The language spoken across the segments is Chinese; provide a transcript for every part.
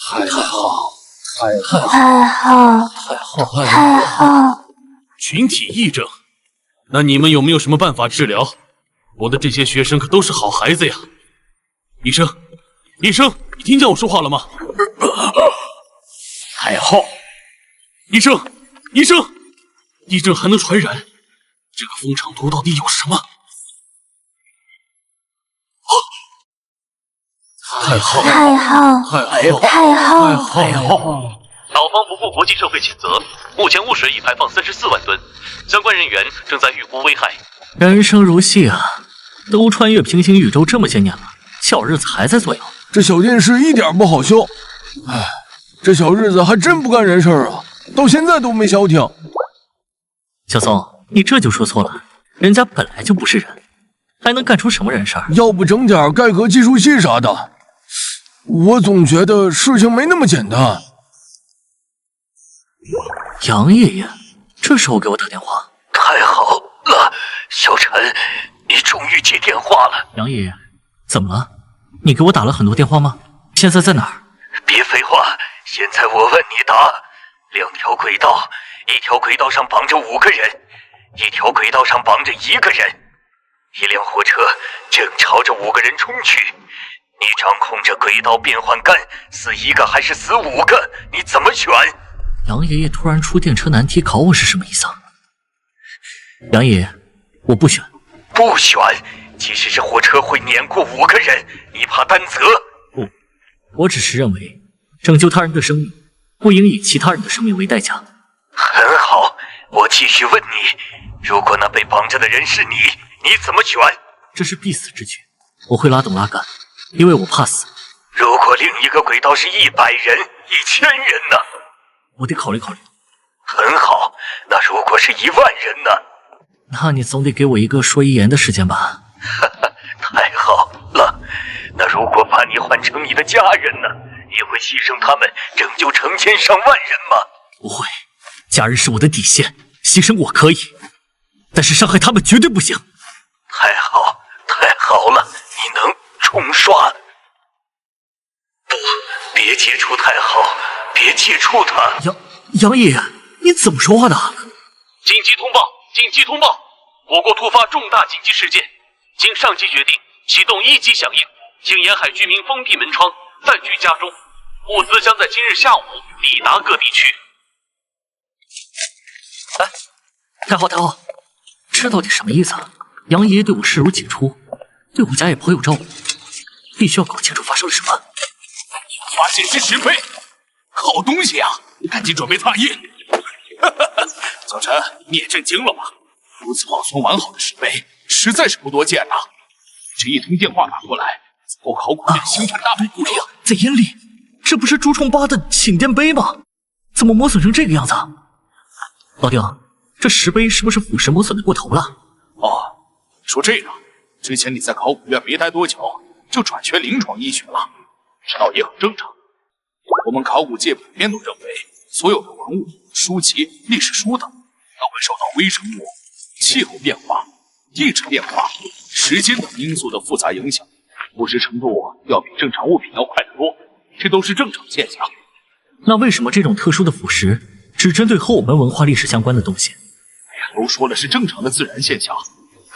太好，太好！群体癔症，那你们有没有什么办法治疗？我的这些学生可都是好孩子呀！医生，医生，你听见我说话了吗？太后，医生，医生，癔症还能传染？这个蜂场毒到底有什么？太好！岛方不负国际社会谴责，目前污水已排放34万吨，相关人员正在预估危害。人生如戏啊，都穿越平行宇宙这么些年了，小日子还在作妖。这小电视一点不好笑，哎，这小日子还真不干人事啊，到现在都没消停。小宋，你这就说错了，人家本来就不是人，还能干出什么人事儿？要不整点盖革计数器啥的，我总觉得事情没那么简单。杨爷爷这时候给我打电话，太好了，小陈，你终于接电话了。杨爷爷，怎么了？你给我打了很多电话吗？现在在哪儿？别废话，现在我问你答。2条轨道，1条轨道上绑着5个人，1条轨道上绑着1个人。一辆火车正朝着5个人冲去，你掌控着轨道变换杆，死1个还是死5个？你怎么选？杨爷爷突然出电车难题考我是什么意思啊？杨爷爷，我不选。不选？即使是火车会碾过5个人，你怕担责？不，我只是认为拯救他人的生命不应以其他人的生命为代价。很好，我继续问你，如果那被绑着的人是你，你怎么选？这是必死之举，我会拉动拉杆，因为我怕死。如果另一个轨道是100人、1000人呢？我得考虑考虑。很好，那如果是1万人呢？那你总得给我一个说遗言的时间吧？哈哈，太好了。那如果把你换成你的家人呢？你会牺牲他们，拯救成千上万人吗？不会，家人是我的底线，牺牲我可以，但是伤害他们绝对不行。太好，太好了，你能重刷。不，别接触太好，别接触他。杨爷爷，你怎么说话的？紧急通报！紧急通报！我国突发重大紧急事件，经上级决定启动1级响应，请沿海居民封闭门窗，暂居家中。物资将在今日下午抵达各地区。哎，太后，这到底什么意思啊？杨爷爷对我视如己出，对我家也颇有照顾，必须要搞清楚发生了什么。发现是石碑，好东西啊！赶紧准备拓印。早晨，你也震惊了吧？如此保存完好的石碑，实在是不多见呐。这一通电话打过来，足够考古院兴奋大笔不少。在眼里，这不是朱重八的请殿碑吗？怎么磨损成这个样子？老丁，这石碑是不是腐蚀磨损的过头了？哦，说这个，之前你在考古院没待多久，就转学临床医学了，这倒也很正常。我们考古界普遍都认为，所有的文物、书籍、历史书等，都会受到微生物、气候变化、地质变化、时间等因素的复杂影响，腐蚀程度要比正常物品要快得多，这都是正常现象。那为什么这种特殊的腐蚀只针对和我们文化历史相关的东西？哎呀，都说了是正常的自然现象，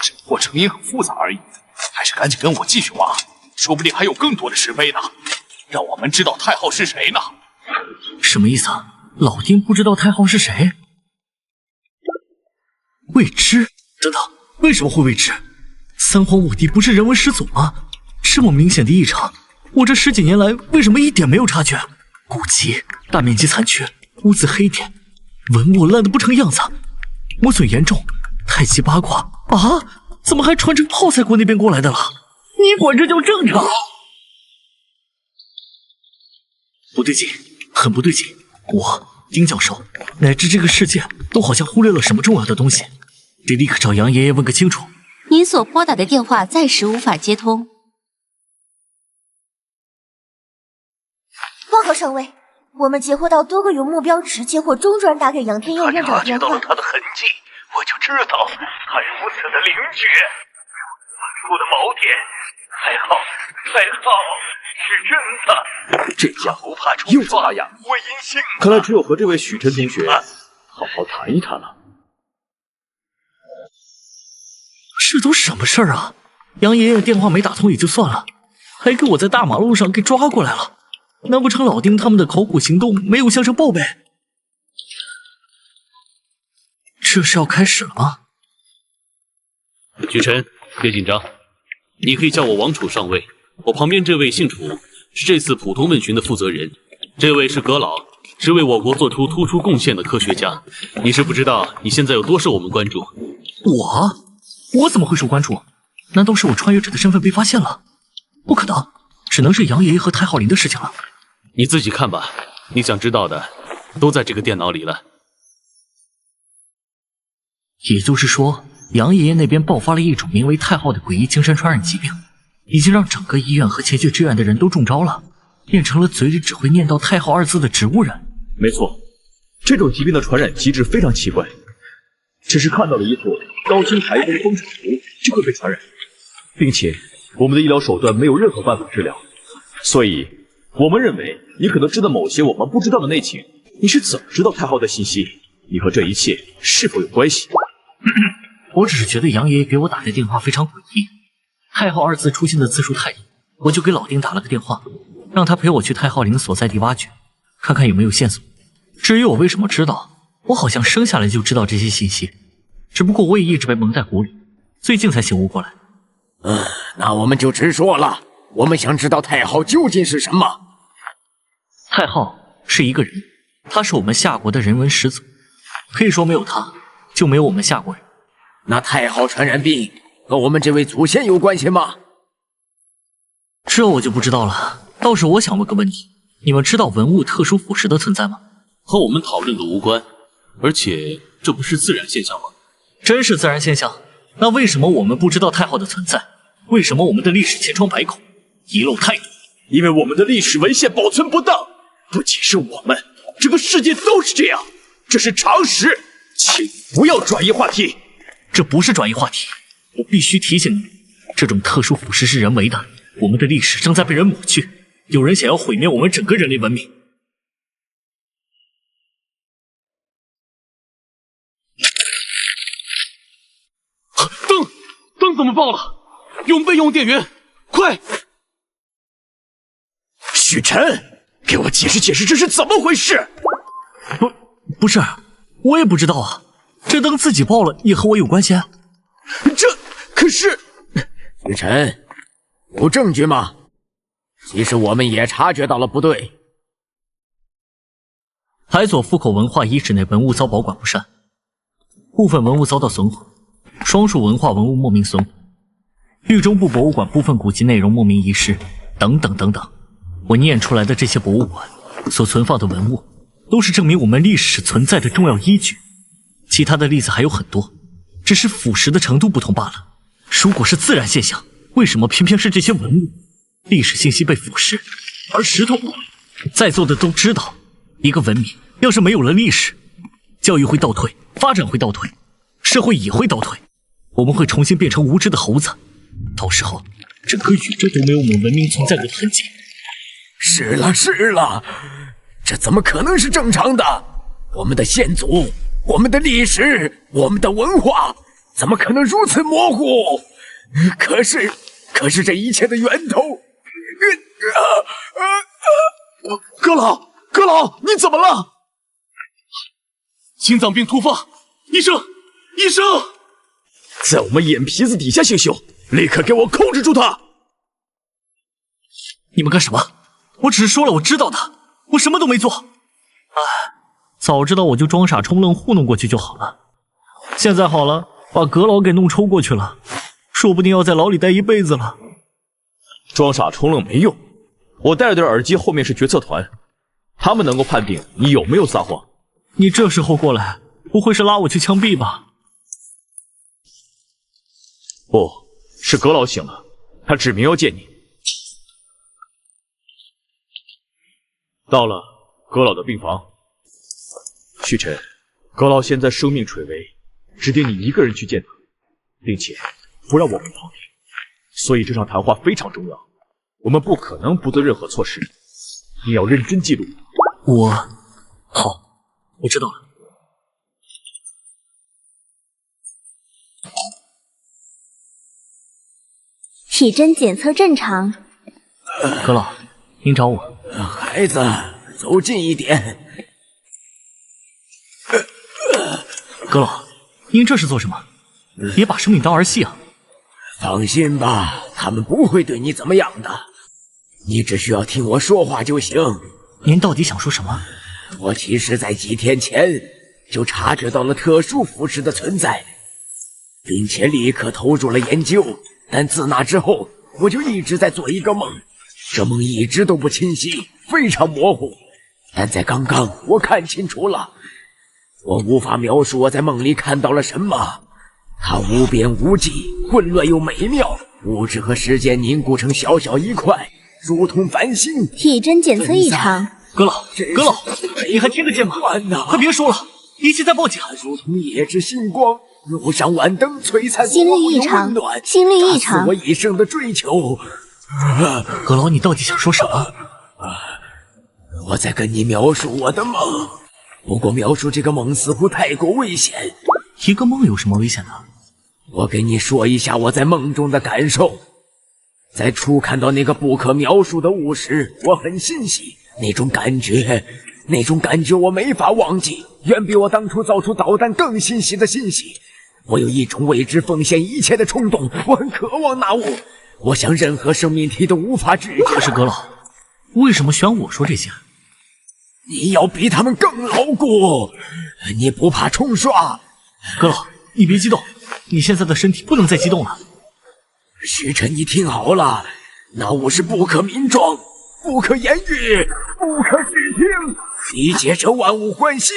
只不过成因很复杂而已。还是赶紧跟我继续挖，说不定还有更多的石碑呢，让我们知道太后是谁呢。什么意思啊？老丁不知道太后是谁？未知？等等，为什么会未知？三皇五帝不是人文始祖吗？这么明显的异常，我这10几年来为什么一点没有察觉？古籍大面积残缺，污渍黑点，文物烂得不成样子，磨损严重，太极八卦啊，怎么还传承泡菜国那边过来的了？你管这叫正常？不对劲，很不对劲。我丁教授乃至这个世界都好像忽略了什么重要的东西，得立刻找杨爷爷问个清楚。您所拨打的电话暂时无法接通。报告上尉，我们截获到多个有目标直接或中转打给杨天佑院长电话。察觉到了他的痕迹，我就知道他是我死的灵觉。发出的锚点是真的。这家不怕又咋样？我阴性了。看来只有和这位许晨同学好好谈一谈了。这都什么事儿啊？杨爷爷电话没打通也就算了，还给我在大马路上给抓过来了。难不成老丁他们的考古行动没有向上报备？这是要开始了吗？许晨，别紧张，你可以叫我王楚上尉。我旁边这位姓楚，是这次普通问询的负责人。这位是葛老，是为我国做出突出贡献的科学家。你是不知道你现在有多受我们关注。我怎么会受关注？难道是我穿越者的身份被发现了？不可能，只能是杨爷爷和太昊林的事情了。你自己看吧，你想知道的都在这个电脑里了。也就是说，杨爷爷那边爆发了一种名为太昊的诡异精神传染疾病，已经让整个医院和前去支援的人都中招了，变成了嘴里只会念叨太昊二字的植物人。没错，这种疾病的传染机制非常奇怪，只是看到了一座高清台风风水图就会被传染，并且我们的医疗手段没有任何办法治疗，所以我们认为你可能知道某些我们不知道的内情。你是怎么知道太昊的信息？你和这一切是否有关系？我只是觉得杨爷爷给我打的电话非常诡异，太昊二字出现的次数太多，我就给老丁打了个电话，让他陪我去太昊林所在地挖掘，看看有没有线索。至于我为什么知道，我好像生下来就知道这些信息，只不过我也一直被蒙在鼓里，最近才醒悟过来。那我们就直说了，我们想知道太昊究竟是什么。太昊是一个人，他是我们夏国的人文始祖，可以说没有他就没有我们夏国人。那太昊传染病和我们这位祖先有关系吗？这我就不知道了。倒是我想问个问题，你们知道文物特殊腐蚀的存在吗？和我们讨论的无关，而且这不是自然现象吗？真是自然现象。那为什么我们不知道太昊的存在？为什么我们的历史千疮百孔，遗漏太多？因为我们的历史文献保存不当，不仅是我们，整个世界都是这样，这是常识。请不要转移话题。这不是转移话题，我必须提醒你们，这种特殊腐蚀是人为的，我们的历史正在被人抹去，有人想要毁灭我们整个人类文明。灯怎么爆了？用备用电源，快！许晨，给我解释解释这是怎么回事？不是，我也不知道啊。这灯自己爆了也和我有关系啊？可是，许晨，有证据吗？其实我们也察觉到了不对。海左富口文化遗址内文物遭保管不善，部分文物遭到损毁，双树文化文物莫名损毁，豫中部博物馆部分古籍内容莫名遗失，等等等等。我念出来的这些博物馆所存放的文物，都是证明我们历史存在的重要依据。其他的例子还有很多，只是腐蚀的程度不同罢了。如果是自然现象，为什么偏偏是这些文物？历史信息被腐蚀，而石头不会。在座的都知道，一个文明要是没有了历史，教育会倒退，发展会倒退，社会也会倒退，我们会重新变成无知的猴子。到时候，整个宇宙都没有我们文明存在过的痕迹。是了，这怎么可能是正常的？我们的先祖，我们的历史，我们的文化，怎么可能如此模糊？可是这一切的源头……葛老，你怎么了？心脏病突发，医生！在我们眼皮子底下行凶，立刻给我控制住他！你们干什么？我只是说了我知道的，我什么都没做。早知道我就装傻充愣糊弄过去就好了。现在好了，把葛老给弄抽过去了，说不定要在牢里待一辈子了。装傻充愣没用，我戴着的耳机后面是决策团，他们能够判定你有没有撒谎。你这时候过来，不会是拉我去枪毙吧？不是葛老醒了，他指明要见你。到了葛老的病房，许晨，葛老现在生命垂危，指定你一个人去见他，并且不让我们旁听，所以这场谈话非常重要，我们不可能不做任何措施。你要认真记录。好，我知道了。体征检测正常。阁老，您找我。孩子，走近一点。阁老，您这是做什么？别把生命当儿戏啊！放心吧，他们不会对你怎么样的。你只需要听我说话就行。您到底想说什么？我其实在几天前就察觉到了特殊腐蚀的存在，并且立刻投入了研究。但自那之后，我就一直在做一个梦，这梦一直都不清晰，非常模糊。但在刚刚，我看清楚了。我无法描述我在梦里看到了什么，它无边无际，混乱又美妙，物质和时间凝固成小小一块，如同繁星。体征检测异常。阁老，你还听得见吗？快别说了，一切在报警。如同夜之星光，路上晚灯璀璨，心率异常，心率异常。我一生的追求。阁老，你到底想说什么？我在跟你描述我的梦，不过描述这个梦似乎太过危险。一个梦有什么危险的？我给你说一下我在梦中的感受。在初看到那个不可描述的物时，我很欣喜，那种感觉我没法忘记，远比我当初造出导弹更欣喜的欣喜。我有一种为之奉献一切的冲动，我很渴望那物，我想任何生命体都无法拒绝。可是阁老，为什么选我说这些？你要比他们更牢固，你不怕冲刷？阁老，你别激动，你现在的身体不能再激动了。许晨，你听好了，那物是不可名状，不可言喻，不可视听，理解着万物唤醒。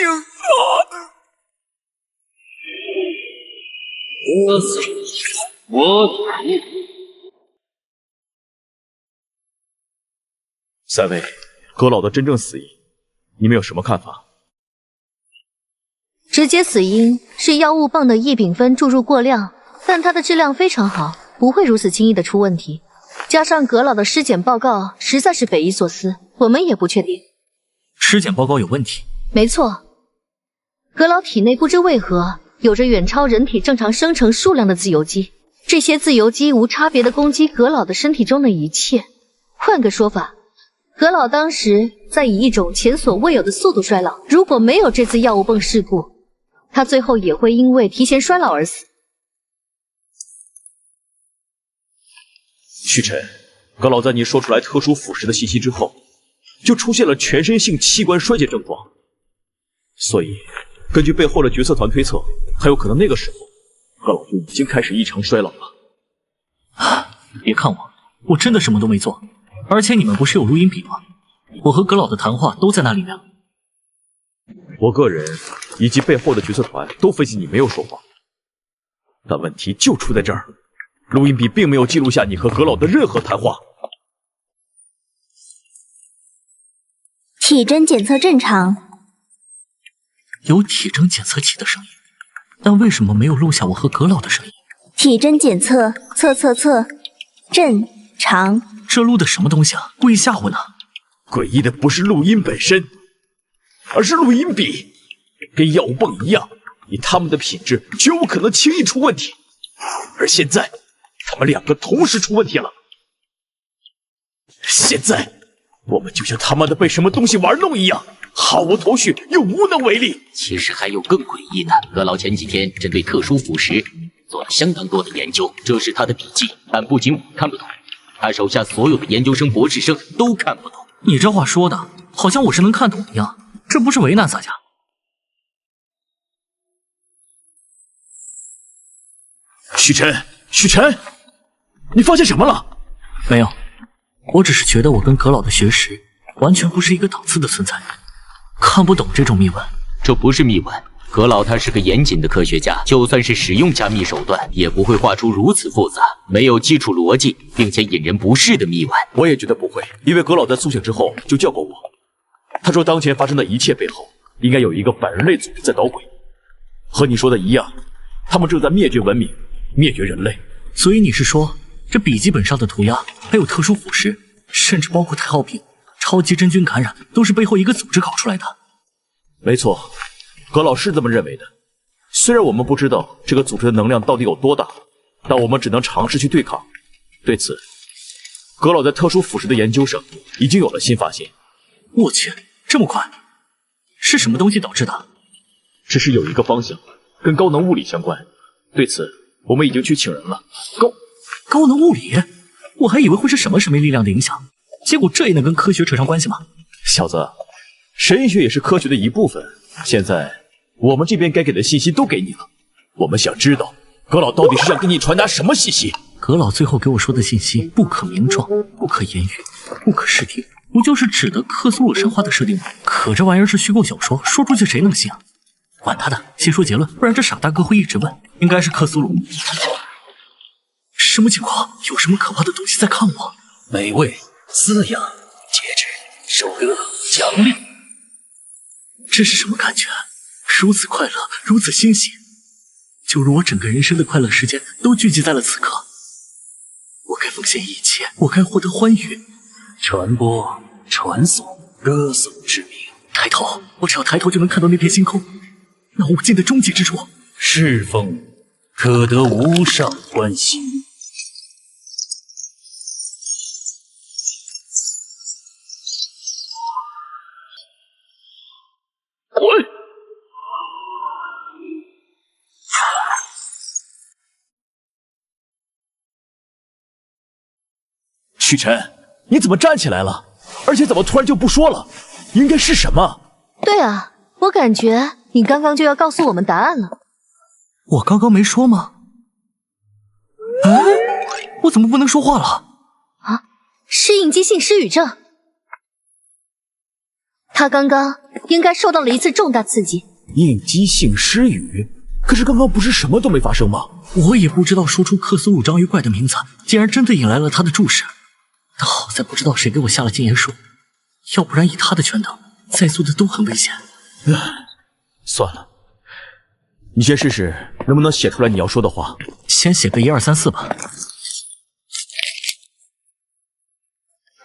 三位，阁老的真正死因，你们有什么看法？直接死因是药物泵的异丙酚注入过量，但它的质量非常好，不会如此轻易的出问题。加上阁老的尸检报告实在是匪夷所思，我们也不确定。尸检报告有问题？没错，阁老体内不知为何有着远超人体正常生成数量的自由基，这些自由基无差别的攻击阁老的身体中的一切。换个说法，阁老当时在以一种前所未有的速度衰老，如果没有这次药物泵事故，他最后也会因为提前衰老而死。许晨，阁老在你说出来特殊腐蚀的信息之后，就出现了全身性器官衰竭症状，所以根据背后的决策团推测，很有可能那个时候阁老就已经开始异常衰老了。别看我真的什么都没做，而且你们不是有录音笔吗？我和阁老的谈话都在那里面。我个人以及背后的决策团都分析你没有说谎，但问题就出在这儿，录音笔并没有记录下你和阁老的任何谈话。体征检测正常。有体征检测器的声音，但为什么没有录下我和阁老的声音？体征检测正常。这录的什么东西啊？故意吓唬呢？诡异的不是录音本身，而是录音笔，跟药泵一样，以他们的品质绝无可能轻易出问题。而现在，他们两个同时出问题了。现在，我们就像他妈的被什么东西玩弄一样，毫无头绪又无能为力。其实还有更诡异的，阁老前几天针对特殊腐蚀做了相当多的研究，这是他的笔记，但不仅我看不懂，他手下所有的研究生、博士生都看不懂。你这话说的，好像我是能看懂一样，这不是为难洒家？许晨，你发现什么了？没有，我只是觉得我跟阁老的学识完全不是一个档次的存在，看不懂这种秘闻。这不是秘闻，阁老他是个严谨的科学家，就算是使用加密手段，也不会画出如此复杂、没有基础逻辑，并且引人不适的谜文。我也觉得不会，因为阁老在苏醒之后就叫过我，他说当前发生的一切背后，应该有一个反人类组织在捣鬼。和你说的一样，他们正在灭绝文明，灭绝人类。所以你是说，这笔记本上的涂鸦，还有特殊腐蚀，甚至包括太昊病、超级真菌感染，都是背后一个组织搞出来的。没错，葛老是这么认为的。虽然我们不知道这个组织的能量到底有多大，但我们只能尝试去对抗。对此，葛老在特殊腐蚀的研究上已经有了新发现。我去，这么快？是什么东西导致的？只是有一个方向跟高能物理相关，对此我们已经去请人了。高能物理？我还以为会是什么神秘力量的影响，结果这也能跟科学扯上关系吗？小子，神学也是科学的一部分。现在我们这边该给的信息都给你了，我们想知道葛老到底是想跟你传达什么信息。葛老最后给我说的信息不可名状，不可言语，不可视听，不就是指的克苏鲁神话的设定吗？可这玩意儿是虚构小说，说出去谁能信啊？管他的，先说结论，不然这傻大哥会一直问。应该是克苏鲁。什么情况？有什么可怕的东西在看我？美味、滋养、节制、首歌、奖励，这是什么感觉？如此快乐，如此欣喜，就如我整个人生的快乐时间都聚集在了此刻。我该奉献一切，我该获得欢愉。传播、传颂、歌颂之名。抬头，我只要抬头就能看到那片星空，那无尽的终极之处。侍奉可得无上欢喜。滚！许晨，你怎么站起来了？而且怎么突然就不说了？应该是什么？对啊，我感觉你刚刚就要告诉我们答案了。我刚刚没说吗？哎，我怎么不能说话了？啊，是应激性失语症。他刚刚应该受到了一次重大刺激。应激性失语？可是刚刚不是什么都没发生吗？我也不知道说出克苏鲁章鱼怪的名字，竟然真的引来了他的注视。但好在不知道谁给我下了禁言术，要不然以他的拳头，在座的都很危险。算了，你先试试能不能写出来你要说的话。先写个1、2、3、4吧。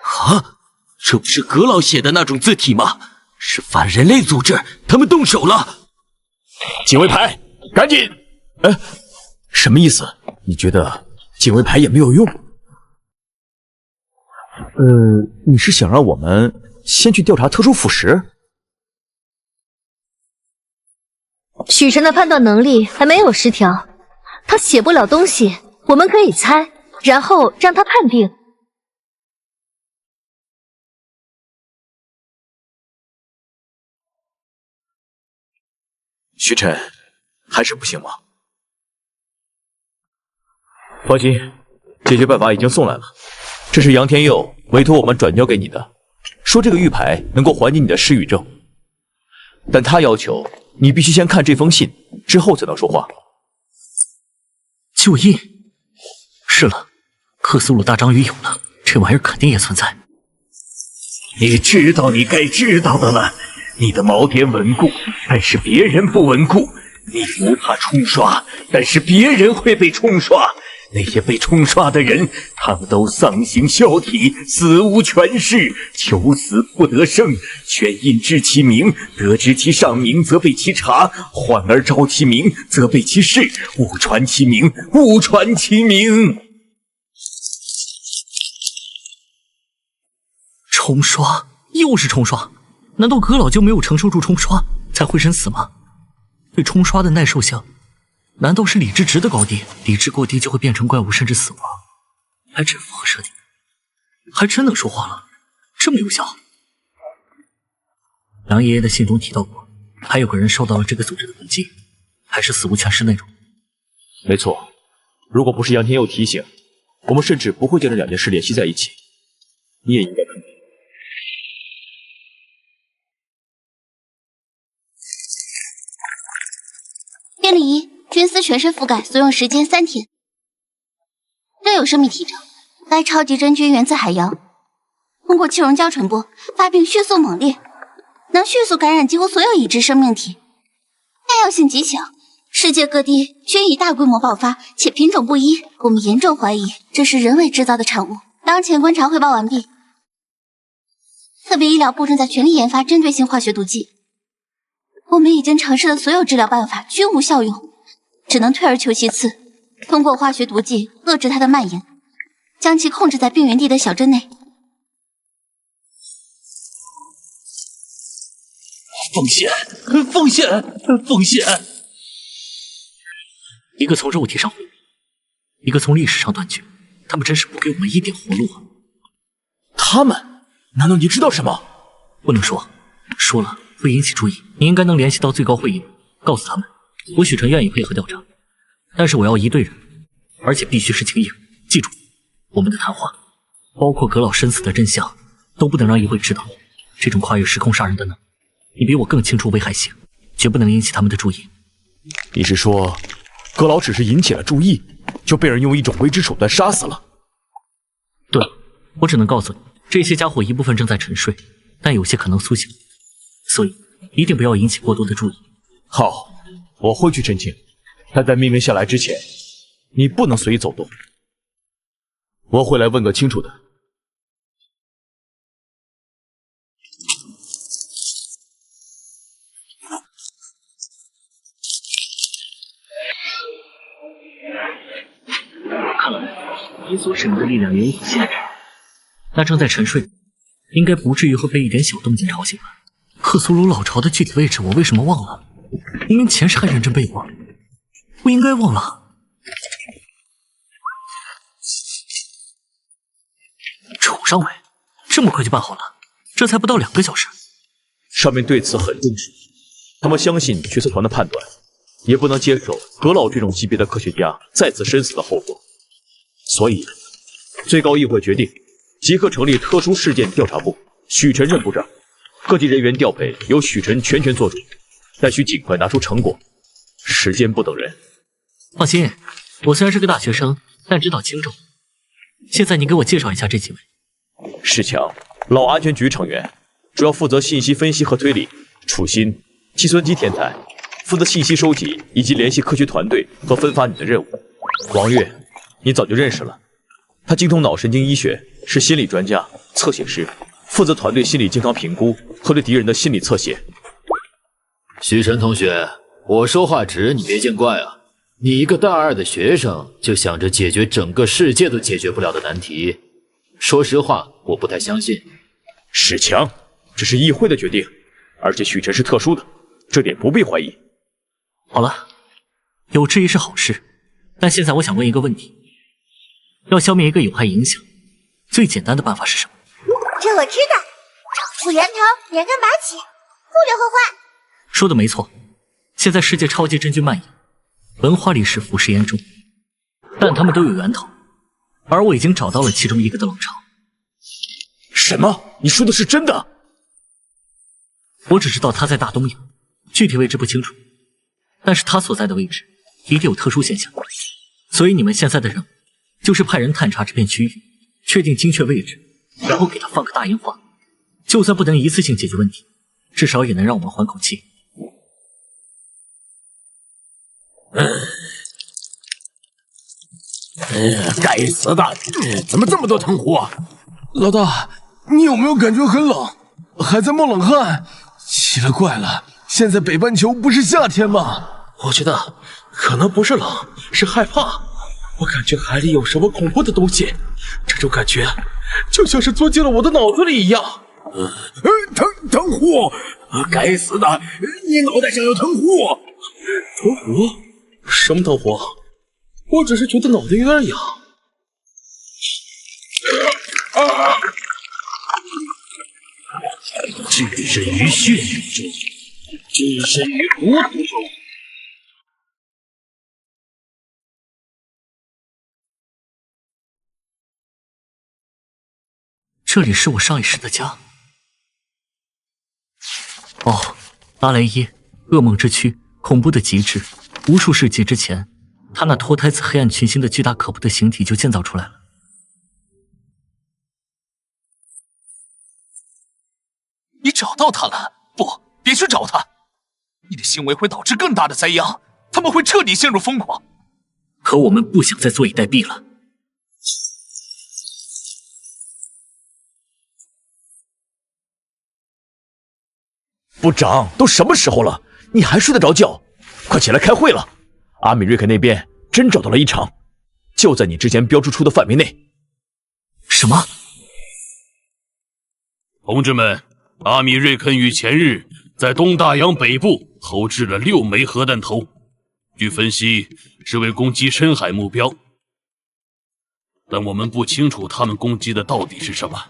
啊，这不是葛老写的那种字体吗？是反人类组织，他们动手了！警卫牌，赶紧！哎，什么意思？你觉得警卫牌也没有用？你是想让我们先去调查特殊腐蚀？许晨的判断能力还没有失调，他写不了东西，我们可以猜，然后让他判定。许晨，还是不行吗？放心，解决办法已经送来了。这是杨天佑委托我们转交给你的，说这个玉牌能够缓解你的失语症，但他要求你必须先看这封信，之后才能说话。旧印？是了，克苏鲁大章鱼有了，这玩意儿肯定也存在。你知道你该知道的了。你的锚点稳固，但是别人不稳固。你不怕冲刷，但是别人会被冲刷。那些被冲刷的人，他们都丧形消体，死无全尸，求死不得生。权印知其名，得知其上名，则被其察；患而招其名，则被其视；误传其名，误传其名。冲刷，又是冲刷。难道葛老就没有承受住冲刷，才会身死吗？对冲刷的耐受性，难道是理智值的高低？理智过低就会变成怪物，甚至死亡？还真符合设定，还真能说话了，这么有效。杨爷爷的信中提到过，还有个人受到了这个组织的攻击，还是死无全尸那种。没错，如果不是杨天佑提醒，我们甚至不会将这两件事联系在一起。你也应该看到。电力1，菌丝全身覆盖，所用时间3天。仍有生命体征，该超级真菌源自海洋，通过气溶胶传播，发病迅速猛烈，能迅速感染几乎所有已知生命体，耐药性极强，世界各地均已大规模爆发，且品种不一，我们严重怀疑这是人为制造的产物。当前观察汇报完毕。特别医疗部正在全力研发针对性化学毒剂，我们已经尝试了所有治疗办法，均无效用，只能退而求其次，通过化学毒剂遏制它的蔓延，将其控制在病原地的小镇内。奉献，奉献，奉献！一个从肉体上毁灭，一个从历史上断绝，他们真是不给我们一点活路啊！他们？难道你知道什么？不能说，说了会引起注意。你应该能联系到最高会议，告诉他们，我许晨愿意配合调查，但是我要一队人，而且必须是精英。记住，我们的谈话，包括葛老身死的真相，都不能让议会知道。这种跨越时空杀人的呢，你比我更清楚危害性，绝不能引起他们的注意。你是说，葛老只是引起了注意，就被人用一种未知手段杀死了？对，我只能告诉你，这些家伙一部分正在沉睡，但有些可能苏醒，所以一定不要引起过多的注意。好，我会去澄清，但在命令下来之前，你不能随意走动。我会来问个清楚的。看来你所使用的力量也有所限制。那正在沉睡，应该不至于会被一点小动静吵醒吧？克苏鲁老巢的具体位置我为什么忘了？明明前世还认真背过，不应该忘了。楚上尉，这么快就办好了？这才不到2个小时。上面对此很重视，他们相信决策团的判断，也不能接受葛老这种级别的科学家再次身死的后果。所以，最高议会决定即刻成立特殊事件调查部，许晨任部长，各级人员调配由许晨全权做主，但需尽快拿出成果，时间不等人。放心，我虽然是个大学生，但知道轻重。现在你给我介绍一下这几位。世强，老安全局成员，主要负责信息分析和推理；楚心，计算机天才，负责信息收集以及联系科学团队和分发你的任务。王月，你早就认识了，他精通脑神经医学，是心理专家、侧写师，负责团队心理健康评估和对敌人的心理侧写。许晨同学，我说话直，你别见怪啊。你一个大二的学生，就想着解决整个世界都解决不了的难题，说实话，我不太相信。史强，这是议会的决定，而且许晨是特殊的，这点不必怀疑。好了，有质疑是好事，但现在我想问一个问题：要消灭一个有害影响，最简单的办法是什么？这我知道，找出源头，连根拔起，不留后患。说的没错，现在世界超级真菌蔓延，文化历史腐蚀严重，但他们都有源头，而我已经找到了其中一个的冷巢。什么？你说的是真的？我只知道他在大东营，具体位置不清楚，但是他所在的位置一定有特殊现象，所以你们现在的任务就是派人探查这片区域，确定精确位置，然后给他放个大烟花，就算不能一次性解决问题，至少也能让我们缓口气。该死的，怎么这么多藤壶啊？老大，你有没有感觉很冷，还在冒冷汗？奇了怪了，现在北半球不是夏天吗？我觉得可能不是冷，是害怕。我感觉海里有什么恐怖的东西，这种感觉就像是钻进了我的脑子里一样。藤壶，该死的，你脑袋上有藤壶！藤壶？什么藤壶？我只是觉得脑袋有点痒。置身于血雨中，置身于糊涂中。这里是我上一世的家。哦，阿雷伊，噩梦之躯，恐怖的极致。无数世纪之前，他那脱胎自黑暗群星的巨大可怖的形体就建造出来了。你找到他了？不，别去找他，你的行为会导致更大的灾殃。他们会彻底陷入疯狂。可我们不想再坐以待毙了。部长，都什么时候了，你还睡得着觉？快起来开会了！阿米瑞克那边真找到了异常，就在你之前标注出的范围内。什么？同志们，阿米瑞肯于前日在东大洋北部投掷了6枚核弹头，据分析是为攻击深海目标，但我们不清楚他们攻击的到底是什么。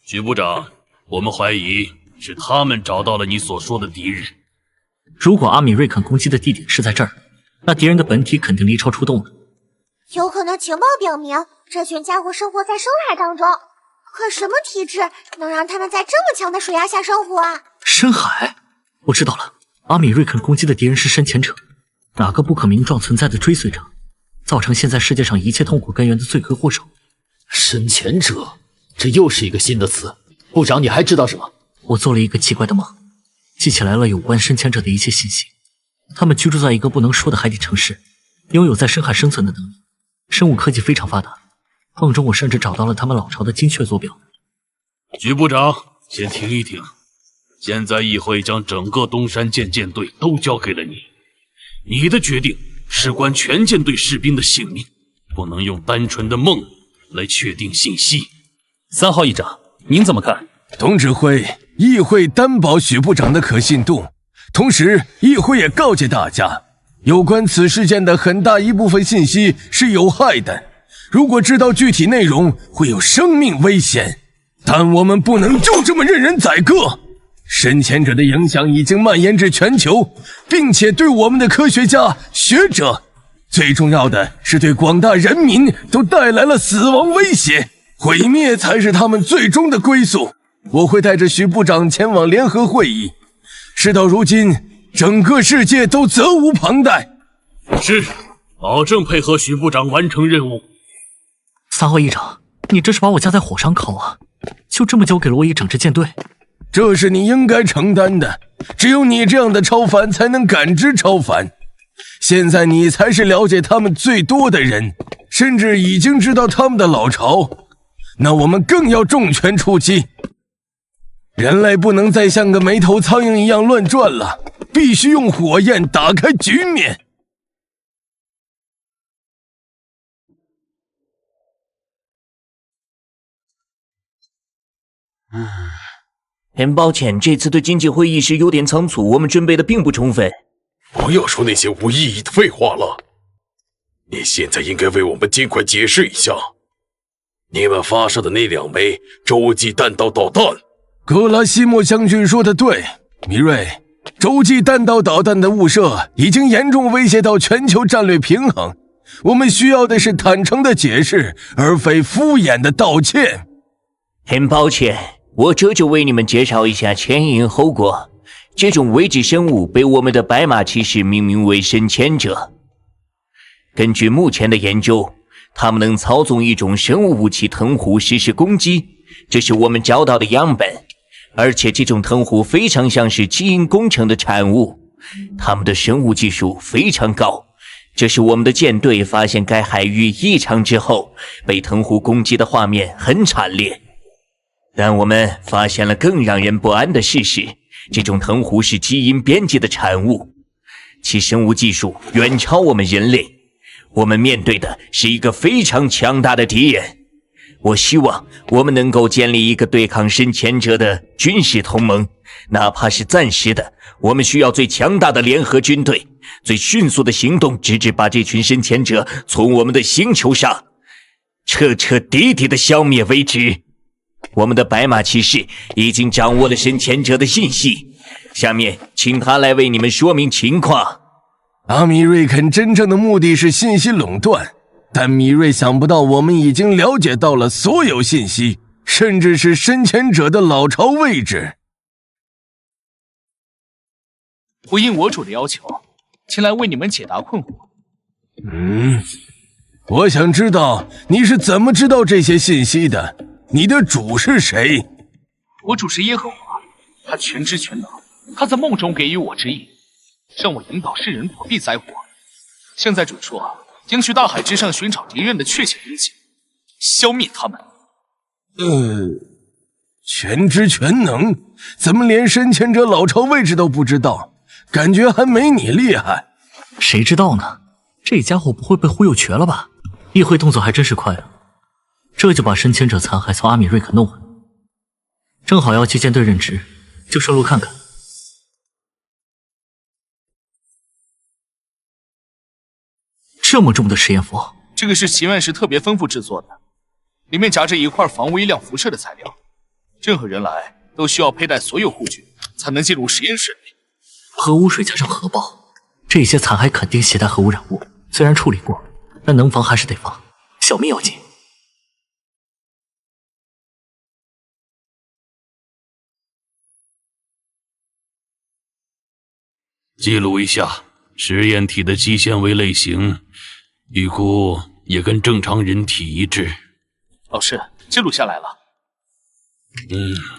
徐部长，我们怀疑是他们找到了你所说的敌人。如果阿米瑞肯攻击的地点是在这儿，那敌人的本体肯定离超出动了。有可能情报表明，这群家伙生活在深海当中。可什么体质能让他们在这么强的水压下生活啊？深海，我知道了。阿米瑞肯攻击的敌人是深潜者，哪个不可名状存在的追随者，造成现在世界上一切痛苦根源的罪魁祸首。深潜者，这又是一个新的词。部长，你还知道什么？我做了一个奇怪的梦，记起来了有关深潜者的一切信息。他们居住在一个不能说的海底城市，拥有在深海生存的能力，生物科技非常发达。梦中我甚至找到了他们老巢的精确坐标。徐部长，先停一停。现在议会将整个东山舰舰队都交给了你，你的决定事关全舰队士兵的性命，不能用单纯的梦来确定信息。3号议长，您怎么看？董指挥，议会担保许部长的可信度，同时议会也告诫大家，有关此事件的很大一部分信息是有害的，如果知道具体内容会有生命危险，但我们不能就这么任人宰割。深潜者的影响已经蔓延至全球，并且对我们的科学家、学者，最重要的是对广大人民都带来了死亡威胁，毁灭才是他们最终的归宿。我会带着徐部长前往联合会议，事到如今，整个世界都责无旁贷。是，保证配合徐部长完成任务。3号议长，你这是把我架在火上烤啊！就这么交给了我一整支舰队？这是你应该承担的，只有你这样的超凡才能感知超凡。现在你才是了解他们最多的人，甚至已经知道他们的老巢，那我们更要重拳出击。人类不能再像个没头苍蝇一样乱转了，必须用火焰打开局面。很抱歉，这次的经济会议是有点仓促，我们准备的并不充分。不要说那些无意义的废话了，你现在应该为我们尽快解释一下，你们发射的那2枚洲际弹道导弹。格拉西莫将军说的对，米瑞，洲际弹道导弹的误射已经严重威胁到全球战略平衡，我们需要的是坦诚的解释，而非敷衍的道歉。很抱歉，我这就为你们介绍一下前因后果。这种未知生物被我们的白马骑士命名为深潜者。根据目前的研究，他们能操纵一种生物武器藤壶实施攻击，这是我们找到的样本。而且这种藤壶非常像是基因工程的产物，他们的生物技术非常高。这是我们的舰队发现该海域异常之后，被藤壶攻击的画面很惨烈。但我们发现了更让人不安的事实，这种藤壶是基因编辑的产物，其生物技术远超我们人类。我们面对的是一个非常强大的敌人。我希望我们能够建立一个对抗深潜者的军事同盟，哪怕是暂时的。我们需要最强大的联合军队，最迅速的行动，直至把这群深潜者从我们的星球上彻彻底底的消灭为止。我们的白马骑士已经掌握了深潜者的信息，下面请他来为你们说明情况。阿米瑞肯真正的目的是信息垄断，但米瑞想不到我们已经了解到了所有信息，甚至是深潜者的老巢位置。回应我主的要求，前来为你们解答困惑。我想知道你是怎么知道这些信息的？你的主是谁？我主是耶和华，他全知全能，他在梦中给予我指引，让我引导世人躲避灾祸，现在准说应去大海之上寻找敌人的确切踪迹，消灭他们。全知全能，怎么连深潜者老巢位置都不知道？感觉还没你厉害。谁知道呢？这家伙不会被忽悠瘸了吧？议会动作还真是快啊，这就把深潜者残骸从阿米瑞克弄回来。正好要去舰队任职，就顺路看看。这么重的实验服，这个是奇院士特别吩咐制作的，里面夹着一块防微量辐射的材料，任何人来都需要佩戴所有护具才能进入实验室里。核污水加上核爆，这些残骸肯定携带核污染物，虽然处理过，但能防还是得防，小命要紧。记录一下实验体的肌纤维类型，预估也跟正常人体一致。老师，记录下来了。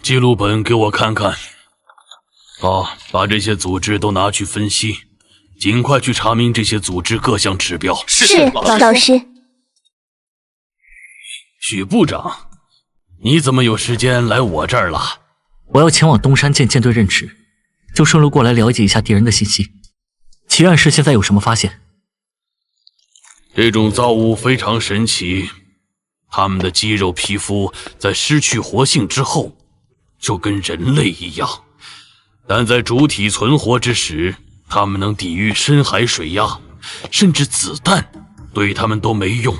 记录本给我看看。好，把这些组织都拿去分析，尽快去查明这些组织各项指标。是，老师。许部长，你怎么有时间来我这儿了？我要前往东山舰舰队任职，就顺路过来了解一下敌人的信息。奇院士现在有什么发现？这种造物非常神奇，他们的肌肉皮肤在失去活性之后，就跟人类一样，但在主体存活之时，他们能抵御深海水压，甚至子弹对他们都没用，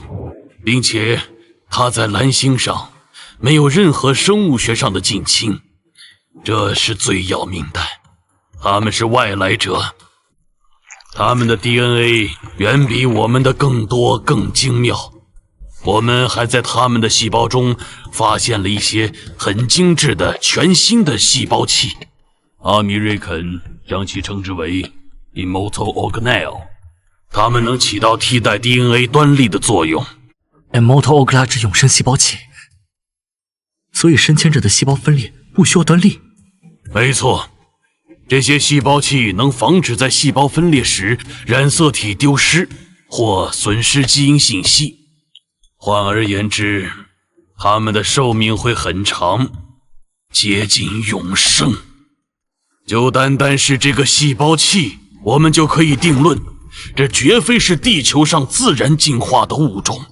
并且他在蓝星上没有任何生物学上的近亲，这是最要命的。他们是外来者，他们的 DNA 远比我们的更多更精妙。我们还在他们的细胞中发现了一些很精致的全新的细胞器，阿米瑞肯将其称之为 Immortal Organelle， 它们能起到替代 DNA 端粒的作用。Immortal Organelle 之永生细胞器，所以深潜者的细胞分裂不需要端粒。没错，这些细胞器能防止在细胞分裂时染色体丢失或损失基因信息。换而言之，它们的寿命会很长，接近永生。就单单是这个细胞器，我们就可以定论，这绝非是地球上自然进化的物种。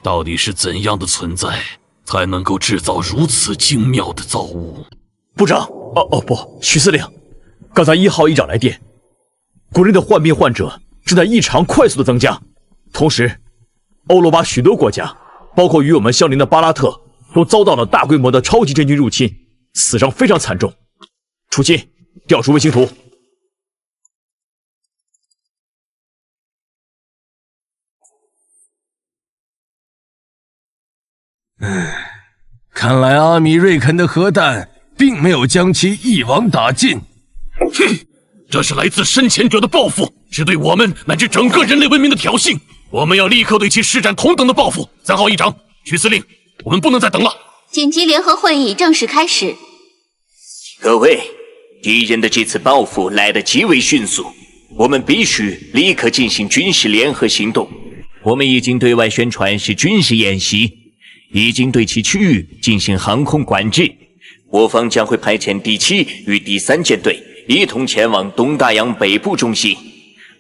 到底是怎样的存在，才能够制造如此精妙的造物？部长，不，徐司令，刚才1号议长来电，国内的患病患者正在异常快速的增加，同时，欧罗巴许多国家，包括与我们相邻的巴拉特，都遭到了大规模的超级真菌入侵，死伤非常惨重。楚钦，调出卫星图。看来阿米瑞肯的核弹并没有将其一网打尽。这是来自深潜者的报复，是对我们乃至整个人类文明的挑衅。我们要立刻对其施展同等的报复。3号议长，徐司令，我们不能再等了。紧急联合会议正式开始。各位，敌人的这次报复来得极为迅速，我们必须立刻进行军事联合行动。我们已经对外宣传是军事演习，已经对其区域进行航空管制。我方将会派遣第7与第3舰队一同前往东大洋北部中心。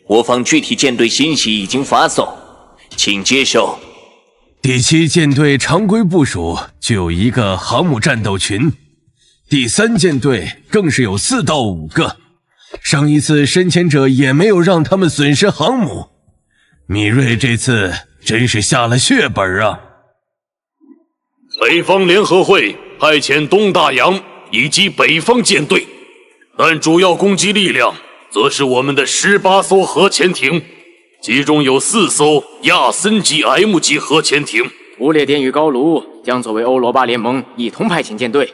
我方具体舰队信息已经发送，请接收。第7舰队常规部署就有1个航母战斗群，第3舰队更是有4到5个。上一次深潜者也没有让他们损失航母，米瑞这次真是下了血本啊！北方联合会派遣东大洋以及北方舰队，但主要攻击力量则是我们的18艘核潜艇，其中有4艘亚森级 M 级核潜艇。不列颠与高卢将作为欧罗巴联盟一同派遣舰队，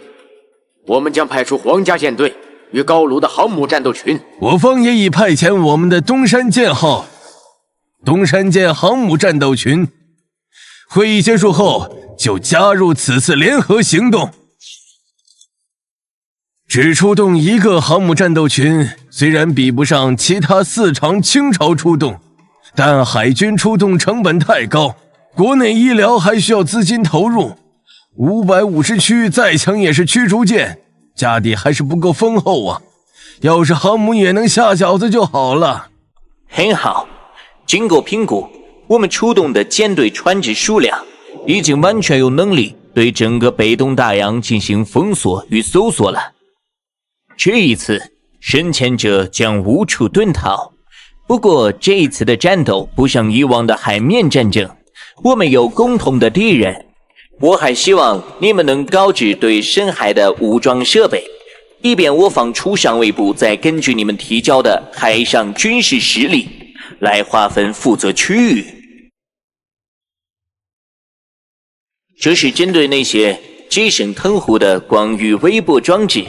我们将派出皇家舰队与高卢的航母战斗群。我方也已派遣我们的东山舰号、东山舰航母战斗群。会议结束后就加入此次联合行动。只出动一个航母战斗群，虽然比不上其他4场清朝出动，但海军出动成本太高，国内医疗还需要资金投入。550驱再强也是驱逐舰，家底还是不够丰厚啊。要是航母也能下饺子就好了。很好，经过评估，我们出动的舰队船只数量已经完全有能力对整个北东大洋进行封锁与搜索了。这一次，深潜者将无处遁逃。不过这一次的战斗不像以往的海面战争，我们有共同的敌人。我还希望你们能高置对深海的武装设备，以便我方处上尉部再根据你们提交的海上军事实力来划分负责区域。这是针对那些机身藤壶的光域微波装置，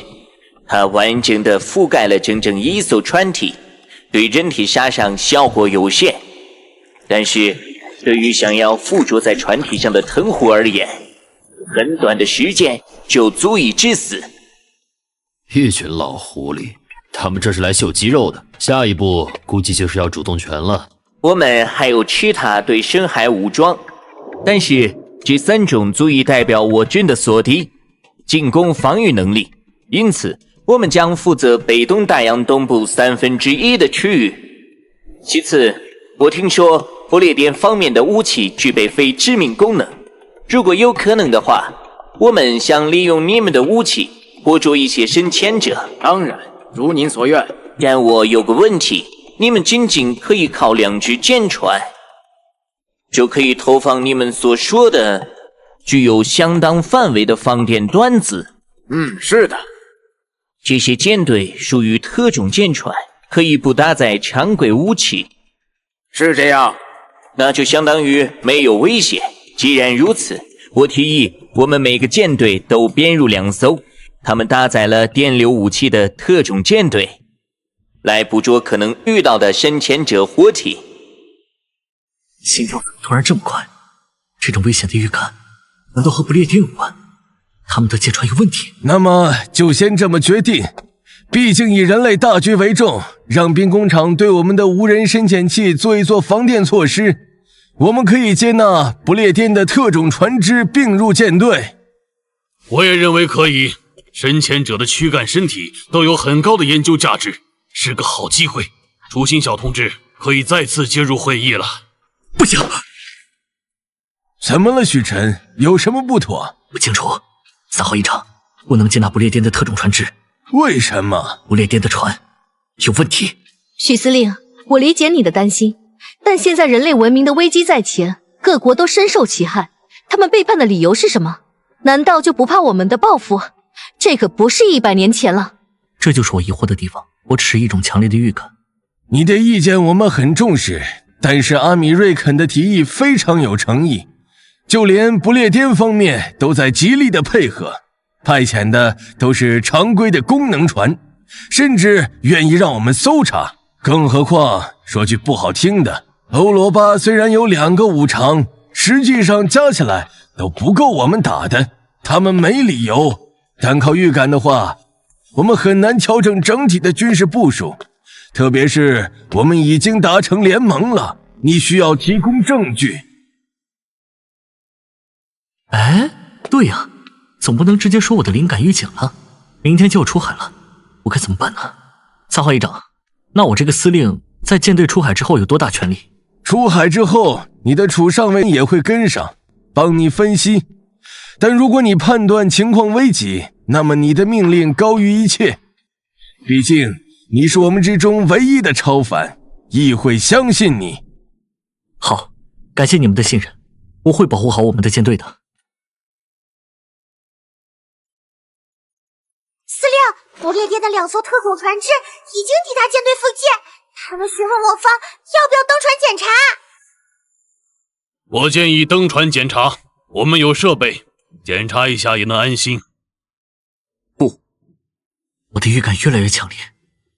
它完整的覆盖了整整1艘船体，对人体杀伤效果有限，但是对于想要附着在船体上的藤壶而言，很短的时间就足以致死。一群老狐狸，他们这是来秀肌肉的，下一步估计就是要主动权了。我们还有其他对深海武装，但是这3种足以代表我军的锁敌、进攻防御能力，因此我们将负责北东大洋东部1/3的区域。其次，我听说不列颠方面的武器具备非致命功能，如果有可能的话，我们想利用你们的武器活捉一些深潜者。当然，如您所愿。但我有个问题，你们仅仅可以靠2只舰船，就可以投放你们所说的具有相当范围的放电端子。是的。这些舰队属于特种舰船，可以不搭载常规武器。是这样。那就相当于没有危险。既然如此，我提议我们每个舰队都编入2艘，他们搭载了电流武器的特种舰队，来捕捉可能遇到的深潜者活体。心跳突然这么快，这种危险的预感难道和不列颠有关？他们的舰船有问题？那么就先这么决定，毕竟以人类大局为重，让兵工厂对我们的无人深潜器做一做防电措施。我们可以接纳不列颠的特种船只并入舰队。我也认为可以，深潜者的躯干身体都有很高的研究价值，是个好机会。楚心小同志可以再次接入会议了。不行！怎么了，许晨？有什么不妥？不清楚。3号一长，不能接纳不列颠的特种船只。为什么？不列颠的船有问题。许司令，我理解你的担心，但现在人类文明的危机在前，各国都深受其害。他们背叛的理由是什么？难道就不怕我们的报复？这可不是100年前了。这就是我疑惑的地方。我只是一种强烈的预感。你的意见我们很重视，但是阿米瑞肯的提议非常有诚意，就连不列颠方面都在极力的配合，派遣的都是常规的功能船，甚至愿意让我们搜查。更何况说句不好听的，欧罗巴虽然有2个5常，实际上加起来都不够我们打的。他们没理由，单靠预感的话，我们很难调整整体的军事部署，特别是我们已经达成联盟了，你需要提供证据。哎，对呀，总不能直接说我的灵感预警了。明天就要出海了，我该怎么办呢？3号一长，那我这个司令在舰队出海之后有多大权力？出海之后，你的楚上尉也会跟上，帮你分析。但如果你判断情况危急，那么你的命令高于一切。毕竟你是我们之中唯一的超凡，议会相信你。好，感谢你们的信任，我会保护好我们的舰队的。司令，不列颠的2艘特种船只已经抵达舰队附近，他们询问我方要不要登船检查。我建议登船检查，我们有设备，检查一下也能安心。不，我的预感越来越强烈，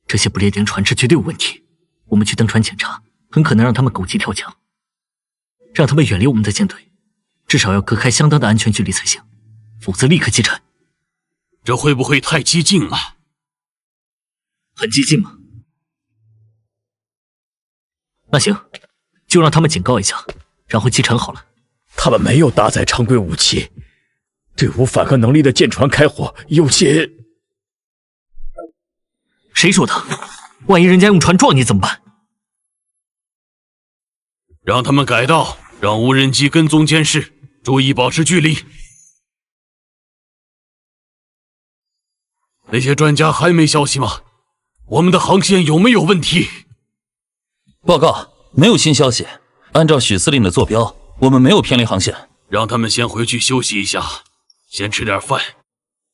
这些不列颠船只绝对有问题。我们去登船检查，很可能让他们狗急跳墙，让他们远离我们的舰队，至少要隔开相当的安全距离才行，否则立刻击沉。这会不会太激进了？很激进吗？那行，就让他们警告一下，然后击沉好了。他们没有搭载常规武器，对无反核能力的舰船开火有些……谁说的？万一人家用船撞你怎么办？让他们改道，让无人机跟踪监视，注意保持距离。那些专家还没消息吗？我们的航线有没有问题？报告，没有新消息。按照许司令的坐标，我们没有偏离航线。让他们先回去休息一下，先吃点饭，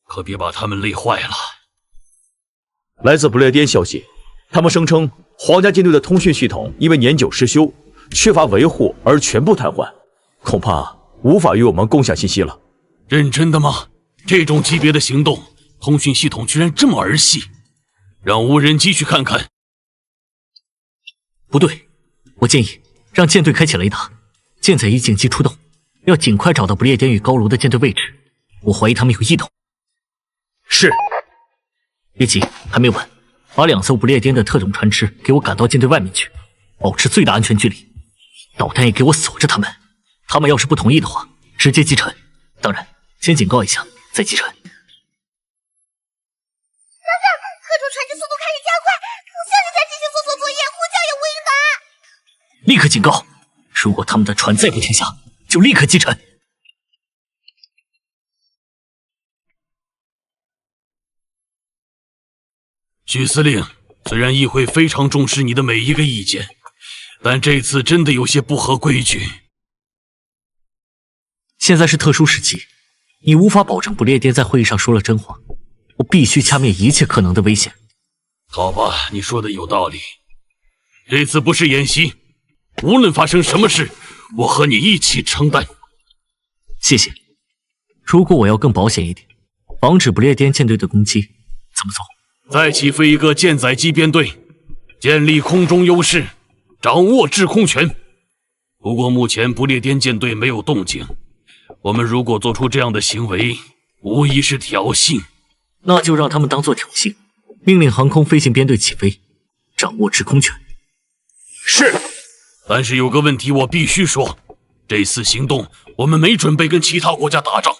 可别把他们累坏了。来自不列颠消息，他们声称皇家舰队的通讯系统因为年久失修，缺乏维护而全部瘫痪，恐怕无法与我们共享信息了。认真的吗？这种级别的行动，通讯系统居然这么儿戏？让无人机去看看。不对，我建议让舰队开启雷达，舰载仪紧急出动，要尽快找到不列颠与高卢的舰队位置。我怀疑他们有异动。是。别急，还没完，把2艘不列颠的特种船只给我赶到舰队外面去，保持最大安全距离。导弹也给我锁着他们。他们要是不同意的话，直接击沉。当然，先警告一下，再击沉。特种船只速度开始加快，不像是在进行搜索作业，呼叫也无应答。立刻警告，如果他们的船再不停下，就立刻击沉。许司令，虽然议会非常重视你的每一个意见，但这次真的有些不合规矩。现在是特殊时期，你无法保证不列颠在会议上说了真话，我必须掐灭一切可能的危险。好吧，你说的有道理。这次不是演习，无论发生什么事，我和你一起承担。谢谢。如果我要更保险一点，防止不列颠舰队的攻击，怎么做？再起飞一个舰载机编队，建立空中优势，掌握制空权。不过目前不列颠舰队没有动静，我们如果做出这样的行为，无疑是挑衅。那就让他们当作挑衅，命令航空飞行编队起飞，掌握制空权。是。但是有个问题我必须说，这次行动我们没准备跟其他国家打仗。